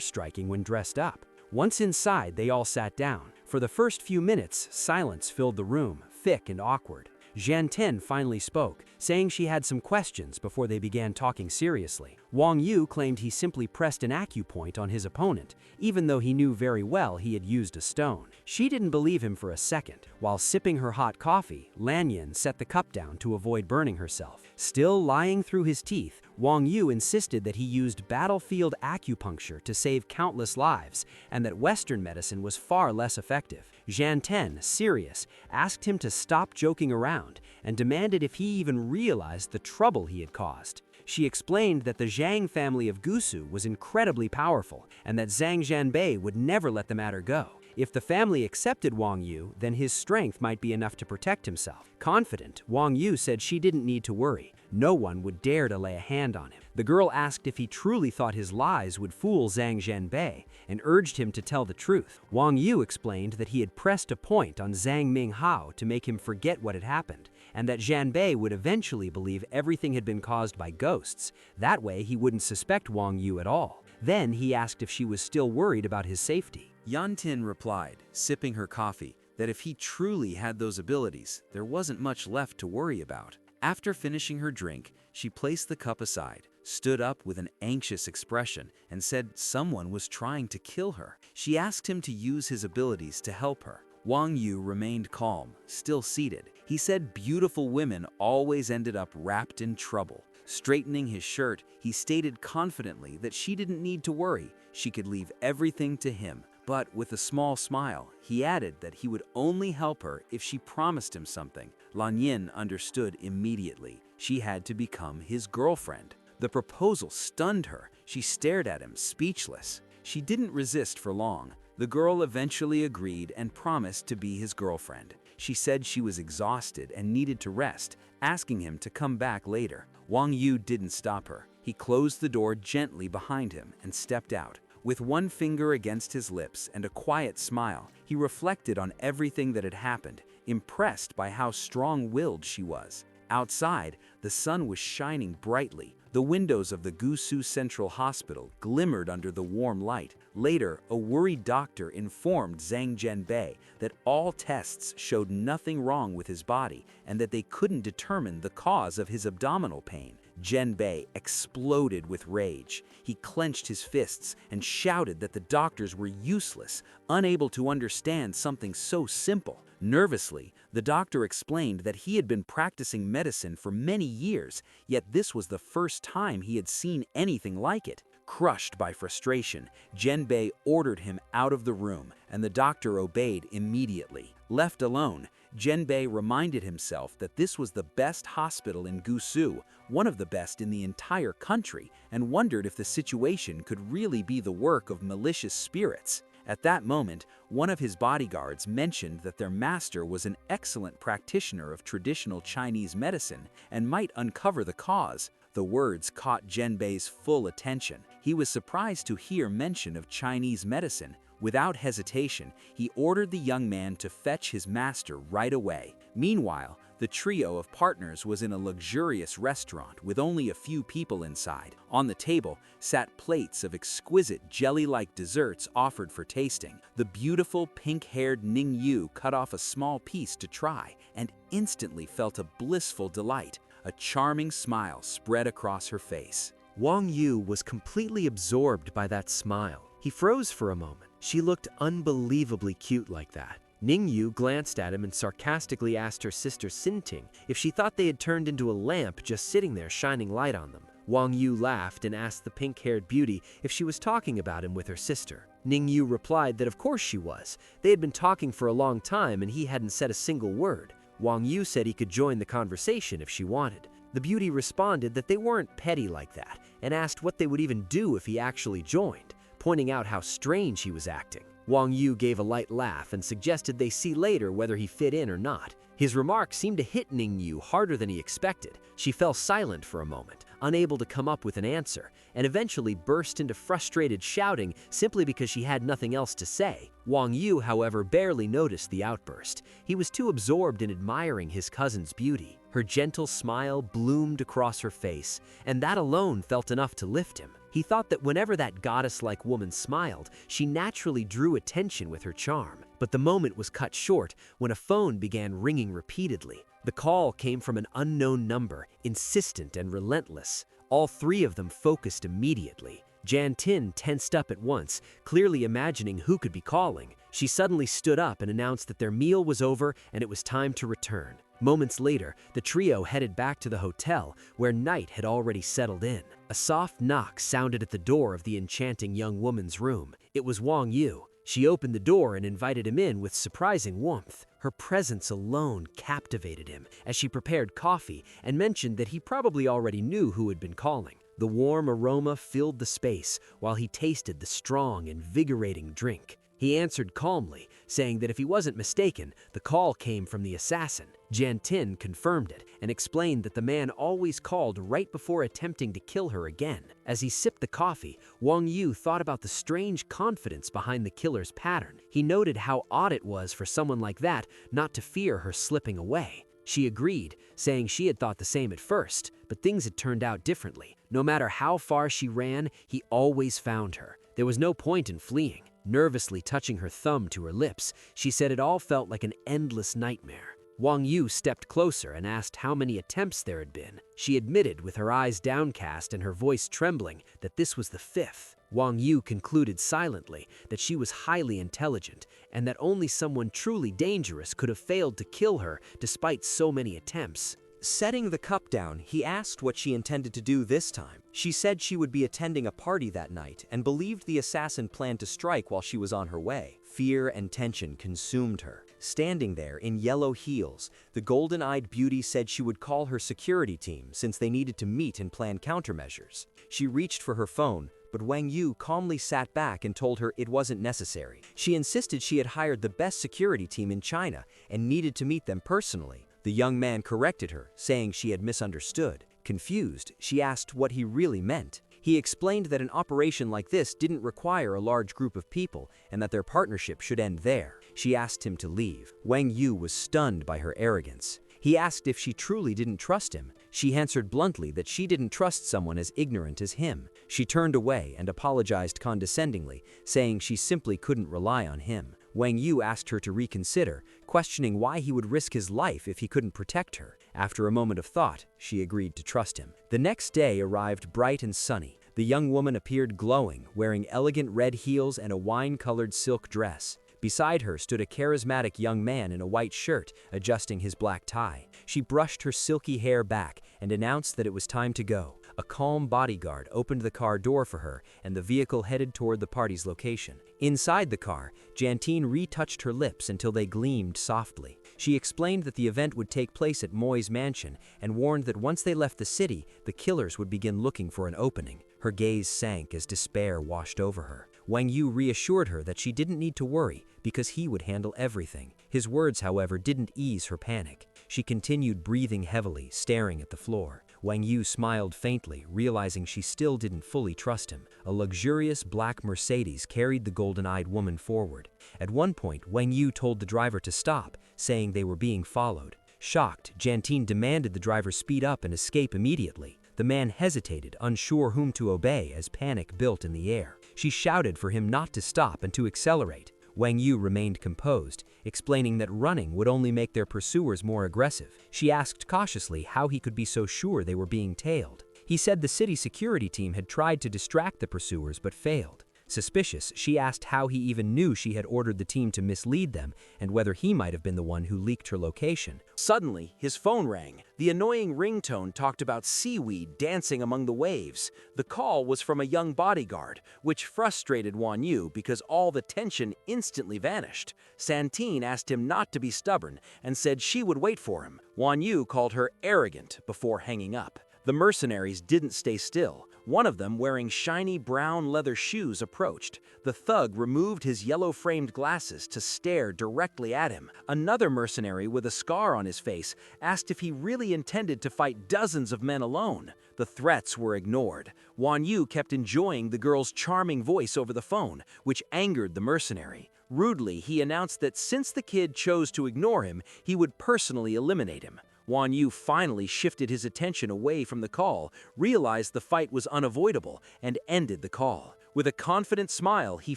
[SPEAKER 1] striking when dressed up. Once inside, they all sat down. For the first few minutes, silence filled the room, thick and awkward. Zhan Ten finally spoke, saying she had some questions before they began talking seriously. Wang Yu claimed he simply pressed an acupoint on his opponent, even though he knew very well he had used a stone. She didn't believe him for a second. While sipping her hot coffee, Lan Yan set the cup down to avoid burning herself. Still lying through his teeth, Wang Yu insisted that he used battlefield acupuncture to save countless lives, and that Western medicine was far less effective. Zhan Ten, serious, asked him to stop joking around and demanded if he even realized the trouble he had caused. She explained that the Zhang family of Gusu was incredibly powerful and that Zhang Zhanbei would never let the matter go. If the family accepted Wang Yu, then his strength might be enough to protect himself. Confident, Wang Yu said she didn't need to worry. No one would dare to lay a hand on him. The girl asked if he truly thought his lies would fool Zhang Zhanbei and urged him to tell the truth. Wang Yu explained that he had pressed a point on Zhang Minghao to make him forget what had happened, and that Zhanbei would eventually believe everything had been caused by ghosts. That way he wouldn't suspect Wang Yu at all. Then he asked if she was still worried about his safety.
[SPEAKER 4] Yan Tin replied, sipping her coffee, that if he truly had those abilities, there wasn't much left to worry about. After finishing her drink, she placed the cup aside, stood up with an anxious expression, and said someone was trying to kill her. She asked him to use his abilities to help her. Wang Yu remained calm, still seated. He said beautiful women always ended up wrapped in trouble. Straightening his shirt, he stated confidently that she didn't need to worry. She could leave everything to him. But with a small smile, he added that he would only help her if she promised him something. Lan Yin understood immediately. She had to become his girlfriend. The proposal stunned her. She stared at him, speechless. She didn't resist for long. The girl eventually agreed and promised to be his girlfriend. She said she was exhausted and needed to rest, asking him to come back later. Wang Yu didn't stop her. He closed the door gently behind him and stepped out. With one finger against his lips and a quiet smile, he reflected on everything that had happened, impressed by how strong-willed she was. Outside, the sun was shining brightly. The windows of the Gusu Central Hospital glimmered under the warm light. Later, a worried doctor informed Zhang Zhanbei that all tests showed nothing wrong with his body and that they couldn't determine the cause of his abdominal pain. Zhanbei exploded with rage. He clenched his fists and shouted that the doctors were useless, unable to understand something so simple. Nervously, the doctor explained that he had been practicing medicine for many years, yet this was the first time he had seen anything like it. Crushed by frustration, Zhanbei ordered him out of the room, and the doctor obeyed immediately. Left alone, Zhanbei reminded himself that this was the best hospital in Gusu, one of the best in the entire country, and wondered if the situation could really be the work of malicious spirits. At that moment, one of his bodyguards mentioned that their master was an excellent practitioner of traditional Chinese medicine and might uncover the cause. The words caught Zhanbei's full attention. He was surprised to hear mention of Chinese medicine. Without hesitation, he ordered the young man to fetch his master right away. Meanwhile, the trio of partners was in a luxurious restaurant with only a few people inside. On the table sat plates of exquisite jelly-like desserts offered for tasting. The beautiful pink-haired Ning Yu cut off a small piece to try and instantly felt a blissful delight. A charming smile spread across her face.
[SPEAKER 3] Wang Yu was completely absorbed by that smile. He froze for a moment. She looked unbelievably cute like that. Ning Yu glanced at him and sarcastically asked her sister Xinting if she thought they had turned into a lamp just sitting there shining light on them.
[SPEAKER 2] Wang Yu laughed and asked the pink-haired beauty if she was talking about him with her sister. Ning Yu replied that of course she was. They had been talking for a long time and he hadn't said a single word. Wang Yu said he could join the conversation if she wanted. The beauty responded that they weren't petty like that and asked what they would even do if he actually joined, pointing out how strange he was acting. Wang Yu gave a light laugh and suggested they see later whether he fit in or not. His remark seemed to hit Ning Yu harder than he expected. She fell silent for a moment, unable to come up with an answer, and eventually burst into frustrated shouting simply because she had nothing else to say. Wang Yu, however, barely noticed the outburst. He was too absorbed in admiring his cousin's beauty. Her gentle smile bloomed across her face, and that alone felt enough to lift him. He thought that whenever that goddess-like woman smiled, she naturally drew attention with her charm. But the moment was cut short when a phone began ringing repeatedly. The call came from an unknown number, insistent and relentless. All three of them focused immediately. Jan Tin tensed up at once, clearly imagining who could be calling. She suddenly stood up and announced that their meal was over and it was time to return. Moments later, the trio headed back to the hotel, where night had already settled in. A soft knock sounded at the door of the enchanting young woman's room. It was Wang Yu. She opened the door and invited him in with surprising warmth. Her presence alone captivated him as she prepared coffee and mentioned that he probably already knew who had been calling. The warm aroma filled the space while he tasted the strong, invigorating drink. He answered calmly, saying that if he wasn't mistaken, the call came from the assassin. Jan Tin confirmed it and explained that the man always called right before attempting to kill her again. As he sipped the coffee, Wang Yu thought about the strange confidence behind the killer's pattern. He noted how odd it was for someone like that not to fear her slipping away. She agreed, saying she had thought the same at first, but things had turned out differently. No matter how far she ran, he always found her. There was no point in fleeing. Nervously touching her thumb to her lips, she said it all felt like an endless nightmare. Wang Yu stepped closer and asked how many attempts there had been. She admitted, with her eyes downcast and her voice trembling, that this was the 5th. Wang Yu concluded silently that she was highly intelligent and that only someone truly dangerous could have failed to kill her despite so many attempts.
[SPEAKER 1] Setting the cup down, he asked what she intended to do this time. She said she would be attending a party that night and believed the assassin planned to strike while she was on her way. Fear and tension consumed her. Standing there in yellow heels, the golden-eyed beauty said she would call her security team since they needed to meet and plan countermeasures. She reached for her phone, but Wang Yu calmly sat back and told her it wasn't necessary. She insisted she had hired the best security team in China and needed to meet them personally. The young man corrected her, saying she had misunderstood. Confused, she asked what he really meant. He explained that an operation like this didn't require a large group of people and that their partnership should end there. She asked him to leave. Wang Yu was stunned by her arrogance. He asked if she truly didn't trust him. She answered bluntly that she didn't trust someone as ignorant as him. She turned away and apologized condescendingly, saying she simply couldn't rely on him. Wang Yu asked her to reconsider, questioning why he would risk his life if he couldn't protect her. After a moment of thought, she agreed to trust him. The next day arrived bright and sunny. The young woman appeared glowing, wearing elegant red heels and a wine-colored silk dress. Beside her stood a charismatic young man in a white shirt, adjusting his black tie. She brushed her silky hair back and announced that it was time to go. A calm bodyguard opened the car door for her, and the vehicle headed toward the party's location. Inside the car, Jantine retouched her lips until they gleamed softly. She explained that the event would take place at Moy's mansion and warned that once they left the city, the killers would begin looking for an opening. Her gaze sank as despair washed over her. Wang Yu reassured her that she didn't need to worry because he would handle everything. His words, however, didn't ease her panic. She continued breathing heavily, staring at the floor. Wang Yu smiled faintly, realizing she still didn't fully trust him. A luxurious black Mercedes carried the golden-eyed woman forward. At one point, Wang Yu told the driver to stop, saying they were being followed. Shocked, Jantine demanded the driver speed up and escape immediately. The man hesitated, unsure whom to obey as panic built in the air. She shouted for him not to stop and to accelerate. Wang Yu remained composed, explaining that running would only make their pursuers more aggressive. She asked cautiously how he could be so sure they were being tailed. He said the city security team had tried to distract the pursuers but failed.
[SPEAKER 2] Suspicious, she asked how he even knew she had ordered the team to mislead them and whether he might have been the one who leaked her location.
[SPEAKER 4] Suddenly, his phone rang. The annoying ringtone talked about seaweed dancing among the waves. The call was from a young bodyguard, which frustrated Wan Yu because all the tension instantly vanished. Santine asked him not to be stubborn and said she would wait for him. Wan Yu called her arrogant before hanging up. The mercenaries didn't stay still. One of them, wearing shiny brown leather shoes, approached. The thug removed his yellow-framed glasses to stare directly at him. Another mercenary with a scar on his face asked if he really intended to fight dozens of men alone. The threats were ignored. Wan Yu kept enjoying the girl's charming voice over the phone, which angered the mercenary. Rudely, he announced that since the kid chose to ignore him, he would personally eliminate him. Wan Yu finally shifted his attention away from the call, realized the fight was unavoidable, and ended the call. With a confident smile, he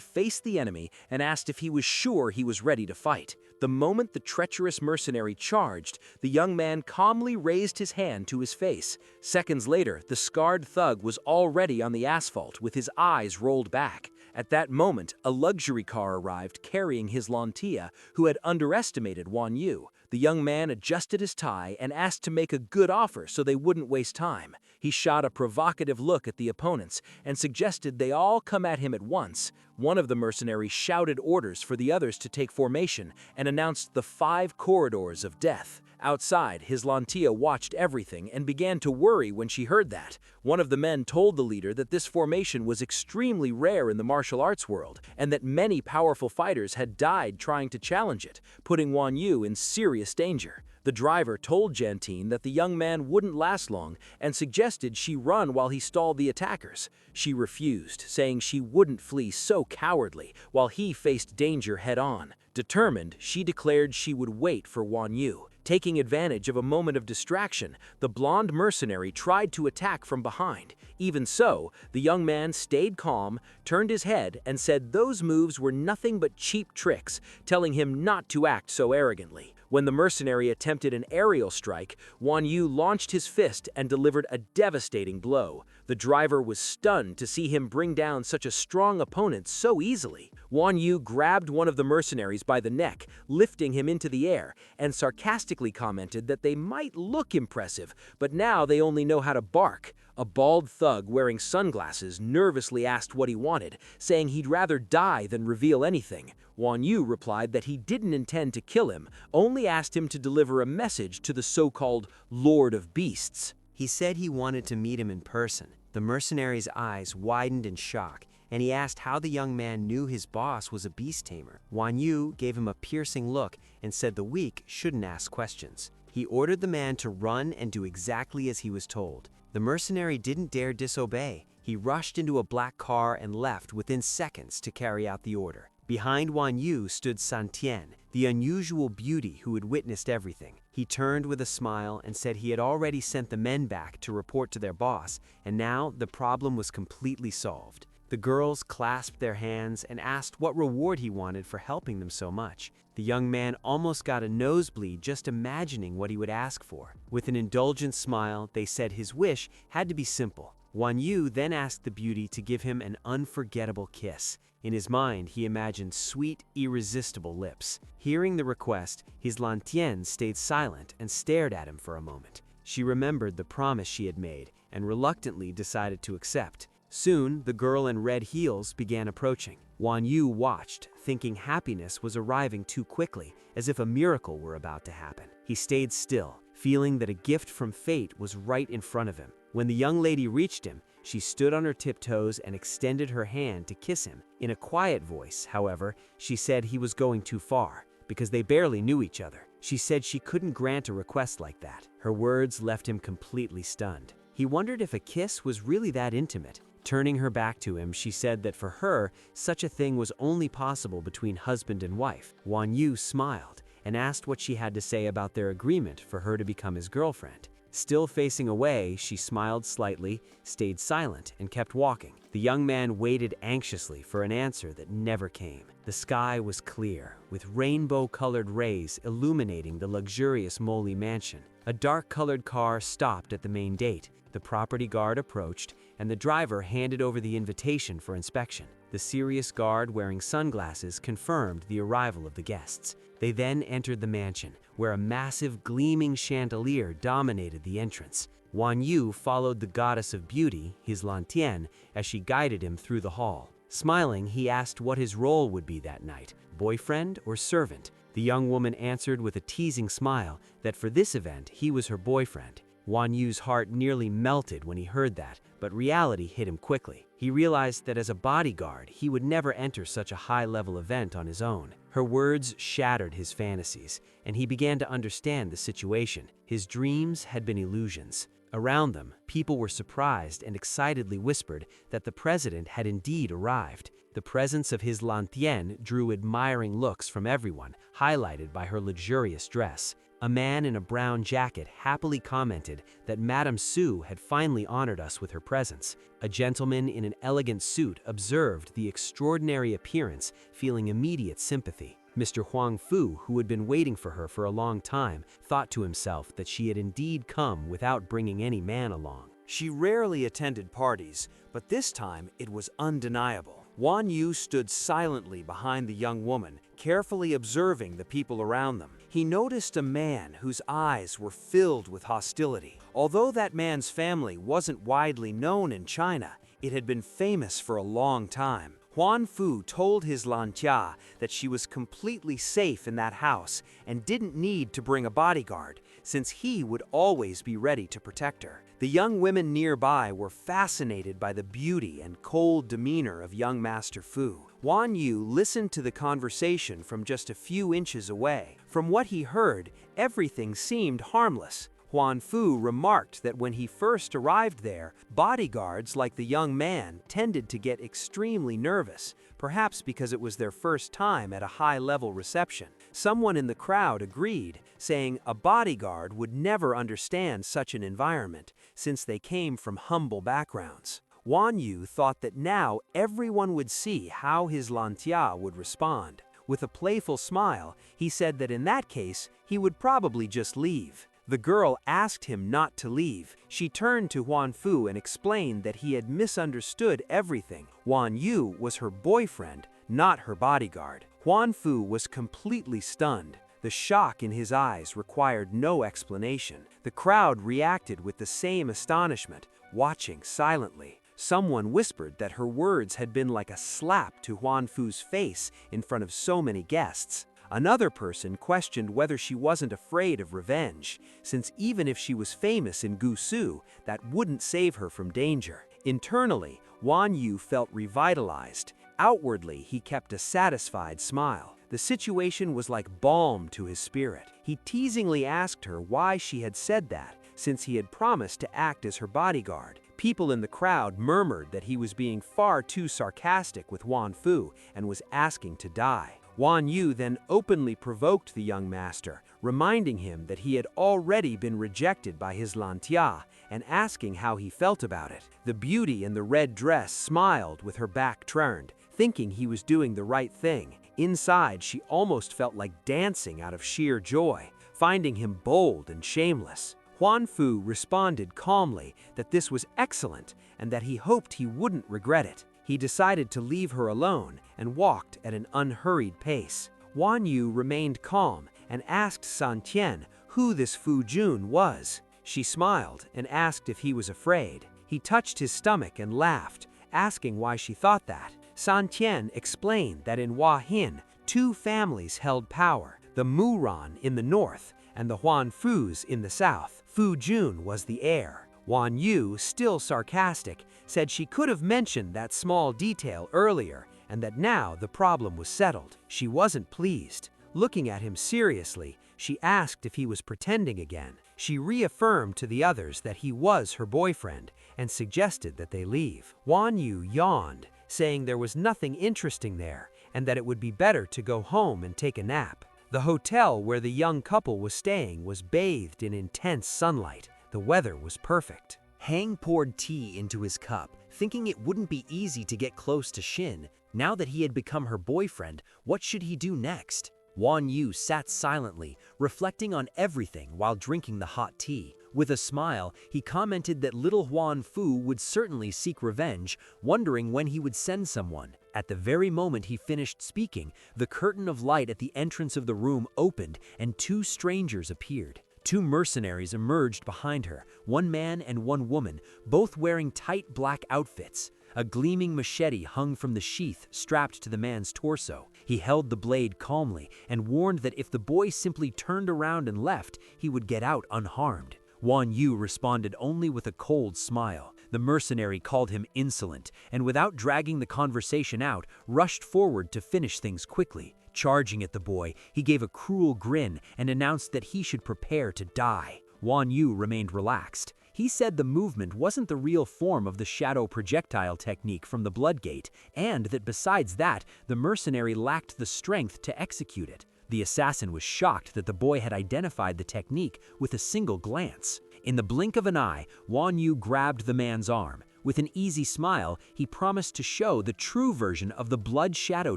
[SPEAKER 4] faced the enemy and asked if he was sure he was ready to fight. The moment the treacherous mercenary charged, the young man calmly raised his hand to his face. Seconds later, the scarred thug was already on the asphalt with his eyes rolled back. At that moment, a luxury car arrived carrying his Lantia, who had underestimated Wan Yu. The young man adjusted his tie and asked to make a good offer so they wouldn't waste time. He shot a provocative look at the opponents and suggested they all come at him at once. One of the mercenaries shouted orders for the others to take formation and announced the 5 corridors of death. Outside, his Lantia watched everything and began to worry when she heard that. One of the men told the leader that this formation was extremely rare in the martial arts world and that many powerful fighters had died trying to challenge it, putting Wan Yu in serious danger. The driver told Jantine that the young man wouldn't last long and suggested she run while he stalled the attackers. She refused, saying she wouldn't flee so cowardly while he faced danger head-on. Determined, she declared she would wait for Wan Yu. Taking advantage of a moment of distraction, the blonde mercenary tried to attack from behind. Even so, the young man stayed calm, turned his head, and said those moves were nothing but cheap tricks, telling him not to act so arrogantly. When the mercenary attempted an aerial strike, Wan Yu launched his fist and delivered a devastating blow. The driver was stunned to see him bring down such a strong opponent so easily. Wan Yu grabbed one of the mercenaries by the neck, lifting him into the air, and sarcastically commented that they might look impressive, but now they only know how to bark. A bald thug wearing sunglasses nervously asked what he wanted, saying he'd rather die than reveal anything. Wan Yu replied that he didn't intend to kill him, only asked him to deliver a message to the so-called Lord of Beasts.
[SPEAKER 2] He said he wanted to meet him in person. The mercenary's eyes widened in shock, and he asked how the young man knew his boss was a beast tamer. Wan Yu gave him a piercing look and said the weak shouldn't ask questions. He ordered the man to run and do exactly as he was told. The mercenary didn't dare disobey. He rushed into a black car and left within seconds to carry out the order. Behind Wan Yu stood Santian, the unusual beauty who had witnessed everything. He turned with a smile and said he had already sent the men back to report to their boss, and now the problem was completely solved. The girls clasped their hands and asked what reward he wanted for helping them so much. The young man almost got a nosebleed just imagining what he would ask for. With an indulgent smile, they said his wish had to be simple. Wan Yu then asked the beauty to give him an unforgettable kiss. In his mind, he imagined sweet, irresistible lips. Hearing the request, his Lantien stayed silent and stared at him for a moment. She remembered the promise she had made and reluctantly decided to accept. Soon, the girl in red heels began approaching. Wan Yu watched, thinking happiness was arriving too quickly, as if a miracle were about to happen. He stayed still, feeling that a gift from fate was right in front of him. When the young lady reached him, she stood on her tiptoes and extended her hand to kiss him. In a quiet voice, however, she said he was going too far, because they barely knew each other. She said she couldn't grant a request like that. Her words left him completely stunned. He wondered if a kiss was really that intimate. Turning her back to him, she said that for her, such a thing was only possible between husband and wife. Wan Yu smiled and asked what she had to say about their agreement for her to become his girlfriend. Still facing away, she smiled slightly, stayed silent, and kept walking. The young man waited anxiously for an answer that never came. The sky was clear, with rainbow-colored rays illuminating the luxurious Moli mansion. A dark-colored car stopped at the main gate. The property guard approached, and the driver handed over the invitation for inspection. The The serious guard wearing sunglasses confirmed the arrival of the guests. They then entered the mansion, where a massive gleaming chandelier dominated the entrance. Wan Yu followed the goddess of beauty, his Lantian, as she guided him through the hall. Smiling, he asked what his role would be that night, boyfriend or servant. The young woman answered with a teasing smile that for this event he was her boyfriend. Wan Yu's heart nearly melted when he heard that, but reality hit him quickly. He realized that as a bodyguard, he would never enter such a high-level event on his own. Her words shattered his fantasies, and he began to understand the situation. His dreams had been illusions. Around them, people were surprised and excitedly whispered that the president had indeed arrived. The presence of his Lantian drew admiring looks from everyone, highlighted by her luxurious dress. A man in a brown jacket happily commented that Madame Su had finally honored us with her presence. A gentleman in an elegant suit observed the extraordinary appearance, feeling immediate sympathy. Mr. Huang Fu, who had been waiting for her for a long time, thought to himself that she had indeed come without bringing any man along.
[SPEAKER 1] She rarely attended parties, but this time it was undeniable. Wan Yu stood silently behind the young woman, carefully observing the people around them. He noticed a man whose eyes were filled with hostility. Although that man's family wasn't widely known in China, it had been famous for a long time. Huan Fu told his Lantia that she was completely safe in that house and didn't need to bring a bodyguard, since he would always be ready to protect her. The young women nearby were fascinated by the beauty and cold demeanor of young Master Fu. Wan Yu listened to the conversation from just a few inches away. From what he heard, everything seemed harmless. Huan Fu remarked that when he first arrived there, bodyguards like the young man tended to get extremely nervous, perhaps because it was their first time at a high-level reception. Someone in the crowd agreed, saying a bodyguard would never understand such an environment, since they came from humble backgrounds. Wan Yu thought that now everyone would see how his Lantia would respond. With a playful smile, he said that in that case, he would probably just leave. The girl asked him not to leave. She turned to Huan Fu and explained that he had misunderstood everything. Wan Yu was her boyfriend, not her bodyguard. Huan Fu was completely stunned. The shock in his eyes required no explanation. The crowd reacted with the same astonishment, watching silently. Someone whispered that her words had been like a slap to Huan Fu's face in front of so many guests. Another person questioned whether she wasn't afraid of revenge, since even if she was famous in Gou City, that wouldn't save her from danger. Internally, Wan Yu felt revitalized. Outwardly, he kept a satisfied smile. The situation was like balm to his spirit. He teasingly asked her why she had said that, since he had promised to act as her bodyguard. People in the crowd murmured that he was being far too sarcastic with Huan Fu and was asking to die. Wan Yu then openly provoked the young master, reminding him that he had already been rejected by his Lantia and asking how he felt about it. The beauty in the red dress smiled with her back turned, thinking he was doing the right thing. Inside, she almost felt like dancing out of sheer joy, finding him bold and shameless. Huan Fu responded calmly that this was excellent and that he hoped he wouldn't regret it. He decided to leave her alone and walked at an unhurried pace. Wan Yu remained calm and asked San Tian who this Fu Jun was. She smiled and asked if he was afraid. He touched his stomach and laughed, asking why she thought that. San Tian explained that in Hua Hin, two families held power, the Muran in the north and the Huan Fus in the south. Fu Jun was the heir. Wan Yu, still sarcastic, said she could have mentioned that small detail earlier and that now the problem was settled. She wasn't pleased. Looking at him seriously, she asked if he was pretending again. She reaffirmed to the others that he was her boyfriend and suggested that they leave. Wan Yu yawned, saying there was nothing interesting there and that it would be better to go home and take a nap. The hotel where the young couple was staying was bathed in intense sunlight. The weather was perfect.
[SPEAKER 2] Hang poured tea into his cup, thinking it wouldn't be easy to get close to Shin. Now that he had become her boyfriend, what should he do next? Wan Yu sat silently, reflecting on everything while drinking the hot tea. With a smile, he commented that little Huan Fu would certainly seek revenge, wondering when he would send someone. At the very moment he finished speaking, the curtain of light at the entrance of the room opened and two strangers appeared. Two mercenaries emerged behind her, one man and one woman, both wearing tight black outfits. A gleaming machete hung from the sheath strapped to the man's torso. He held the blade calmly and warned that if the boy simply turned around and left, he would get out unharmed. Wan Yu responded only with a cold smile. The mercenary called him insolent, and without dragging the conversation out, rushed forward to finish things quickly. Charging at the boy, he gave a cruel grin and announced that he should prepare to die. Wan Yu remained relaxed. He said the movement wasn't the real form of the shadow projectile technique from the Bloodgate, and that besides that, the mercenary lacked the strength to execute it. The assassin was shocked that the boy had identified the technique with a single glance. In the blink of an eye, Wan Yu grabbed the man's arm. With an easy smile, he promised to show the true version of the blood shadow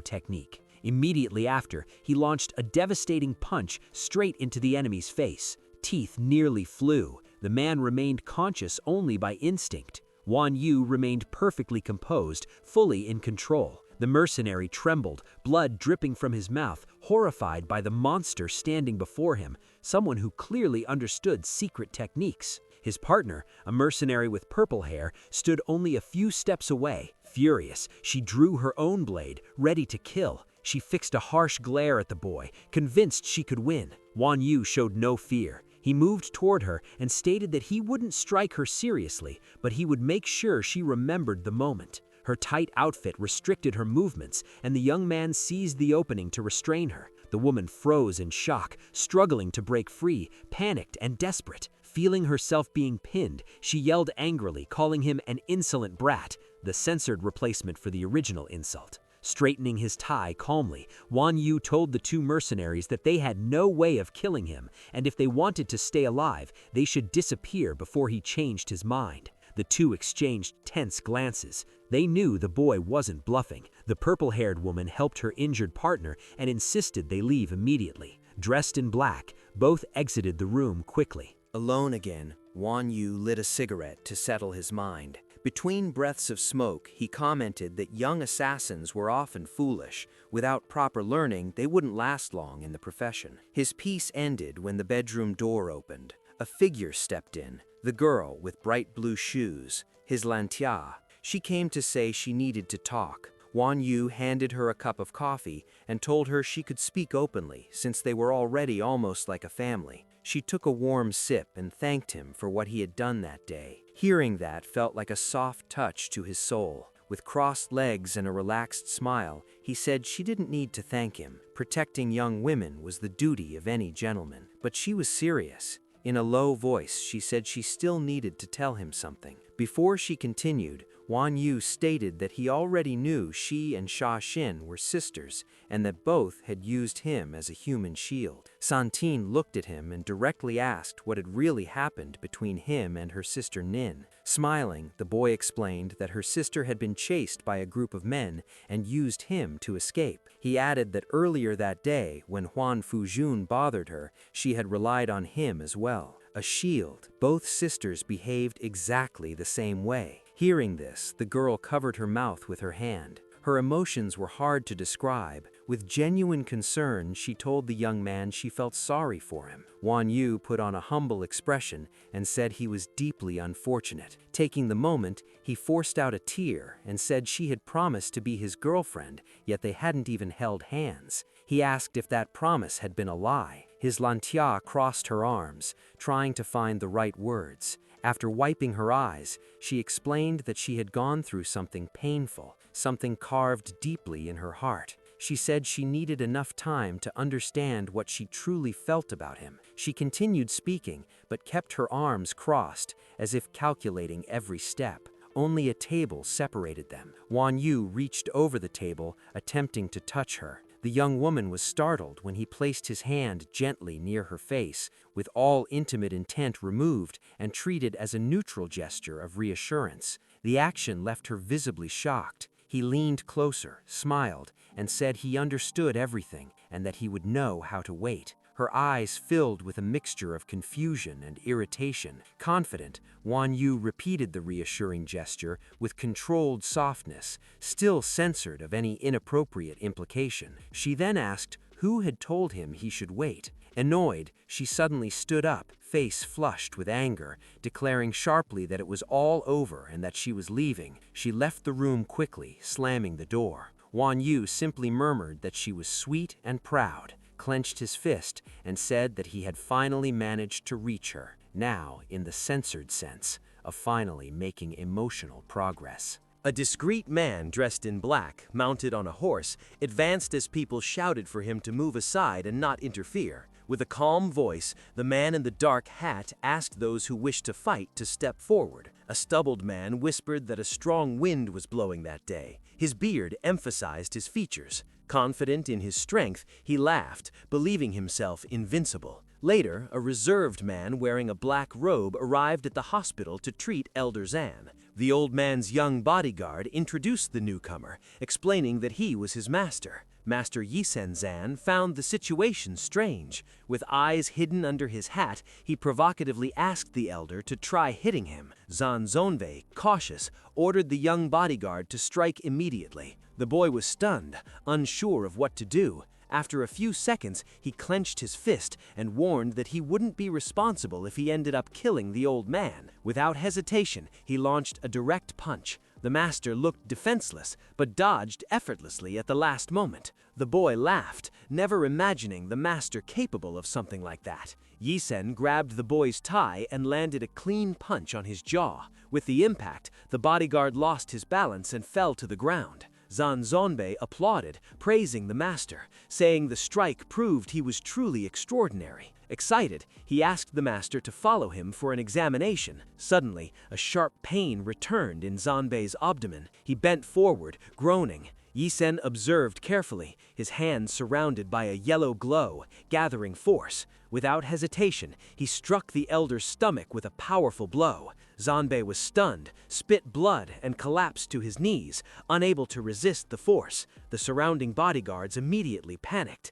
[SPEAKER 2] technique. Immediately after, he launched a devastating punch straight into the enemy's face. Teeth nearly flew. The man remained conscious only by instinct. Wan Yu remained perfectly composed, fully in control. The mercenary trembled, blood dripping from his mouth, horrified by the monster standing before him, someone who clearly understood secret techniques. His partner, a mercenary with purple hair, stood only a few steps away. Furious, she drew her own blade, ready to kill. She fixed a harsh glare at the boy, convinced she could win. Wan Yu showed no fear. He moved toward her and stated that he wouldn't strike her seriously, but he would make sure she remembered the moment. Her tight outfit restricted her movements, and the young man seized the opening to restrain her. The woman froze in shock, struggling to break free, panicked and desperate. Feeling herself being pinned, she yelled angrily, calling him an insolent brat, the censored replacement for the original insult. Straightening his tie calmly, Wan Yu told the two mercenaries that they had no way of killing him, and if they wanted to stay alive, they should disappear before he changed his mind. The two exchanged tense glances. They knew the boy wasn't bluffing. The purple-haired woman helped her injured partner and insisted they leave immediately. Dressed in black, both exited the room quickly.
[SPEAKER 1] Alone again, Wan Yu lit a cigarette to settle his mind. Between breaths of smoke, he commented that young assassins were often foolish. Without proper learning, they wouldn't last long in the profession. His piece ended when the bedroom door opened. A figure stepped in, the girl with bright blue shoes, his lantia. She came to say she needed to talk. Wan Yu handed her a cup of coffee and told her she could speak openly since they were already almost like a family. She took a warm sip and thanked him for what he had done that day. Hearing that felt like a soft touch to his soul. With crossed legs and a relaxed smile, he said she didn't need to thank him. Protecting young women was the duty of any gentleman. But she was serious. In a low voice, she said she still needed to tell him something. Before she continued, Wan Yu stated that he already knew she and Sha Xin were sisters and that both had used him as a human shield. Santin looked at him and directly asked what had really happened between him and her sister Nin. Smiling, the boy explained that her sister had been chased by a group of men and used him to escape. He added that earlier that day, when Huan Fujun bothered her, she had relied on him as well. A shield. Both sisters behaved exactly the same way. Hearing this, the girl covered her mouth with her hand. Her emotions were hard to describe. With genuine concern, she told the young man she felt sorry for him. Wan Yu put on a humble expression and said he was deeply unfortunate. Taking the moment, he forced out a tear and said she had promised to be his girlfriend, yet they hadn't even held hands. He asked if that promise had been a lie. His lantia crossed her arms, trying to find the right words. After wiping her eyes, she explained that she had gone through something painful, something carved deeply in her heart. She said she needed enough time to understand what she truly felt about him. She continued speaking, but kept her arms crossed, as if calculating every step. Only a table separated them. Wan Yu reached over the table, attempting to touch her. The young woman was startled when he placed his hand gently near her face, with all intimate intent removed and treated as a neutral gesture of reassurance. The action left her visibly shocked. He leaned closer, smiled, and said he understood everything and that he would know how to wait.
[SPEAKER 4] Her eyes filled with a mixture of confusion and irritation. Confident, Wan Yu repeated the reassuring gesture with controlled softness, still censored of any inappropriate implication. She then asked who had told him he should wait. Annoyed, she suddenly stood up, face flushed with anger, declaring sharply that it was all over and that she was leaving. She left the room quickly, slamming the door. Wan Yu simply murmured that she was sweet and proud, clenched his fist, and said that he had finally managed to reach her, now in the censored sense of finally making emotional progress.
[SPEAKER 3] A discreet man dressed in black, mounted on a horse, advanced as people shouted for him to move aside and not interfere. With a calm voice, the man in the dark hat asked those who wished to fight to step forward. A stubbled man whispered that a strong wind was blowing that day. His beard emphasized his features. Confident in his strength, he laughed, believing himself invincible. Later, a reserved man wearing a black robe arrived at the hospital to treat Elder Zan. The old man's young bodyguard introduced the newcomer, explaining that he was his master. Master Yisen Zan found the situation strange. With eyes hidden under his hat, he provocatively asked the elder to try hitting him. Zan Zonbei, cautious, ordered the young bodyguard to strike immediately. The boy was stunned, unsure of what to do. After a few seconds, he clenched his fist and warned that he wouldn't be responsible if he ended up killing the old man. Without hesitation, he launched a direct punch. The master looked defenseless, but dodged effortlessly at the last moment. The boy laughed, never imagining the master capable of something like that. Yisen grabbed the boy's tie and landed a clean punch on his jaw. With the impact, the bodyguard lost his balance and fell to the ground. Zan Zonbei applauded, praising the master, saying the strike proved he was truly extraordinary. Excited, he asked the master to follow him for an examination. Suddenly, a sharp pain returned in Zonbei's abdomen. He bent forward, groaning. Yisen observed carefully, his hand surrounded by a yellow glow, gathering force. Without hesitation, he struck the elder's stomach with a powerful blow. Zonbei was stunned, spit blood, and collapsed to his knees, unable to resist the force. The surrounding bodyguards immediately panicked.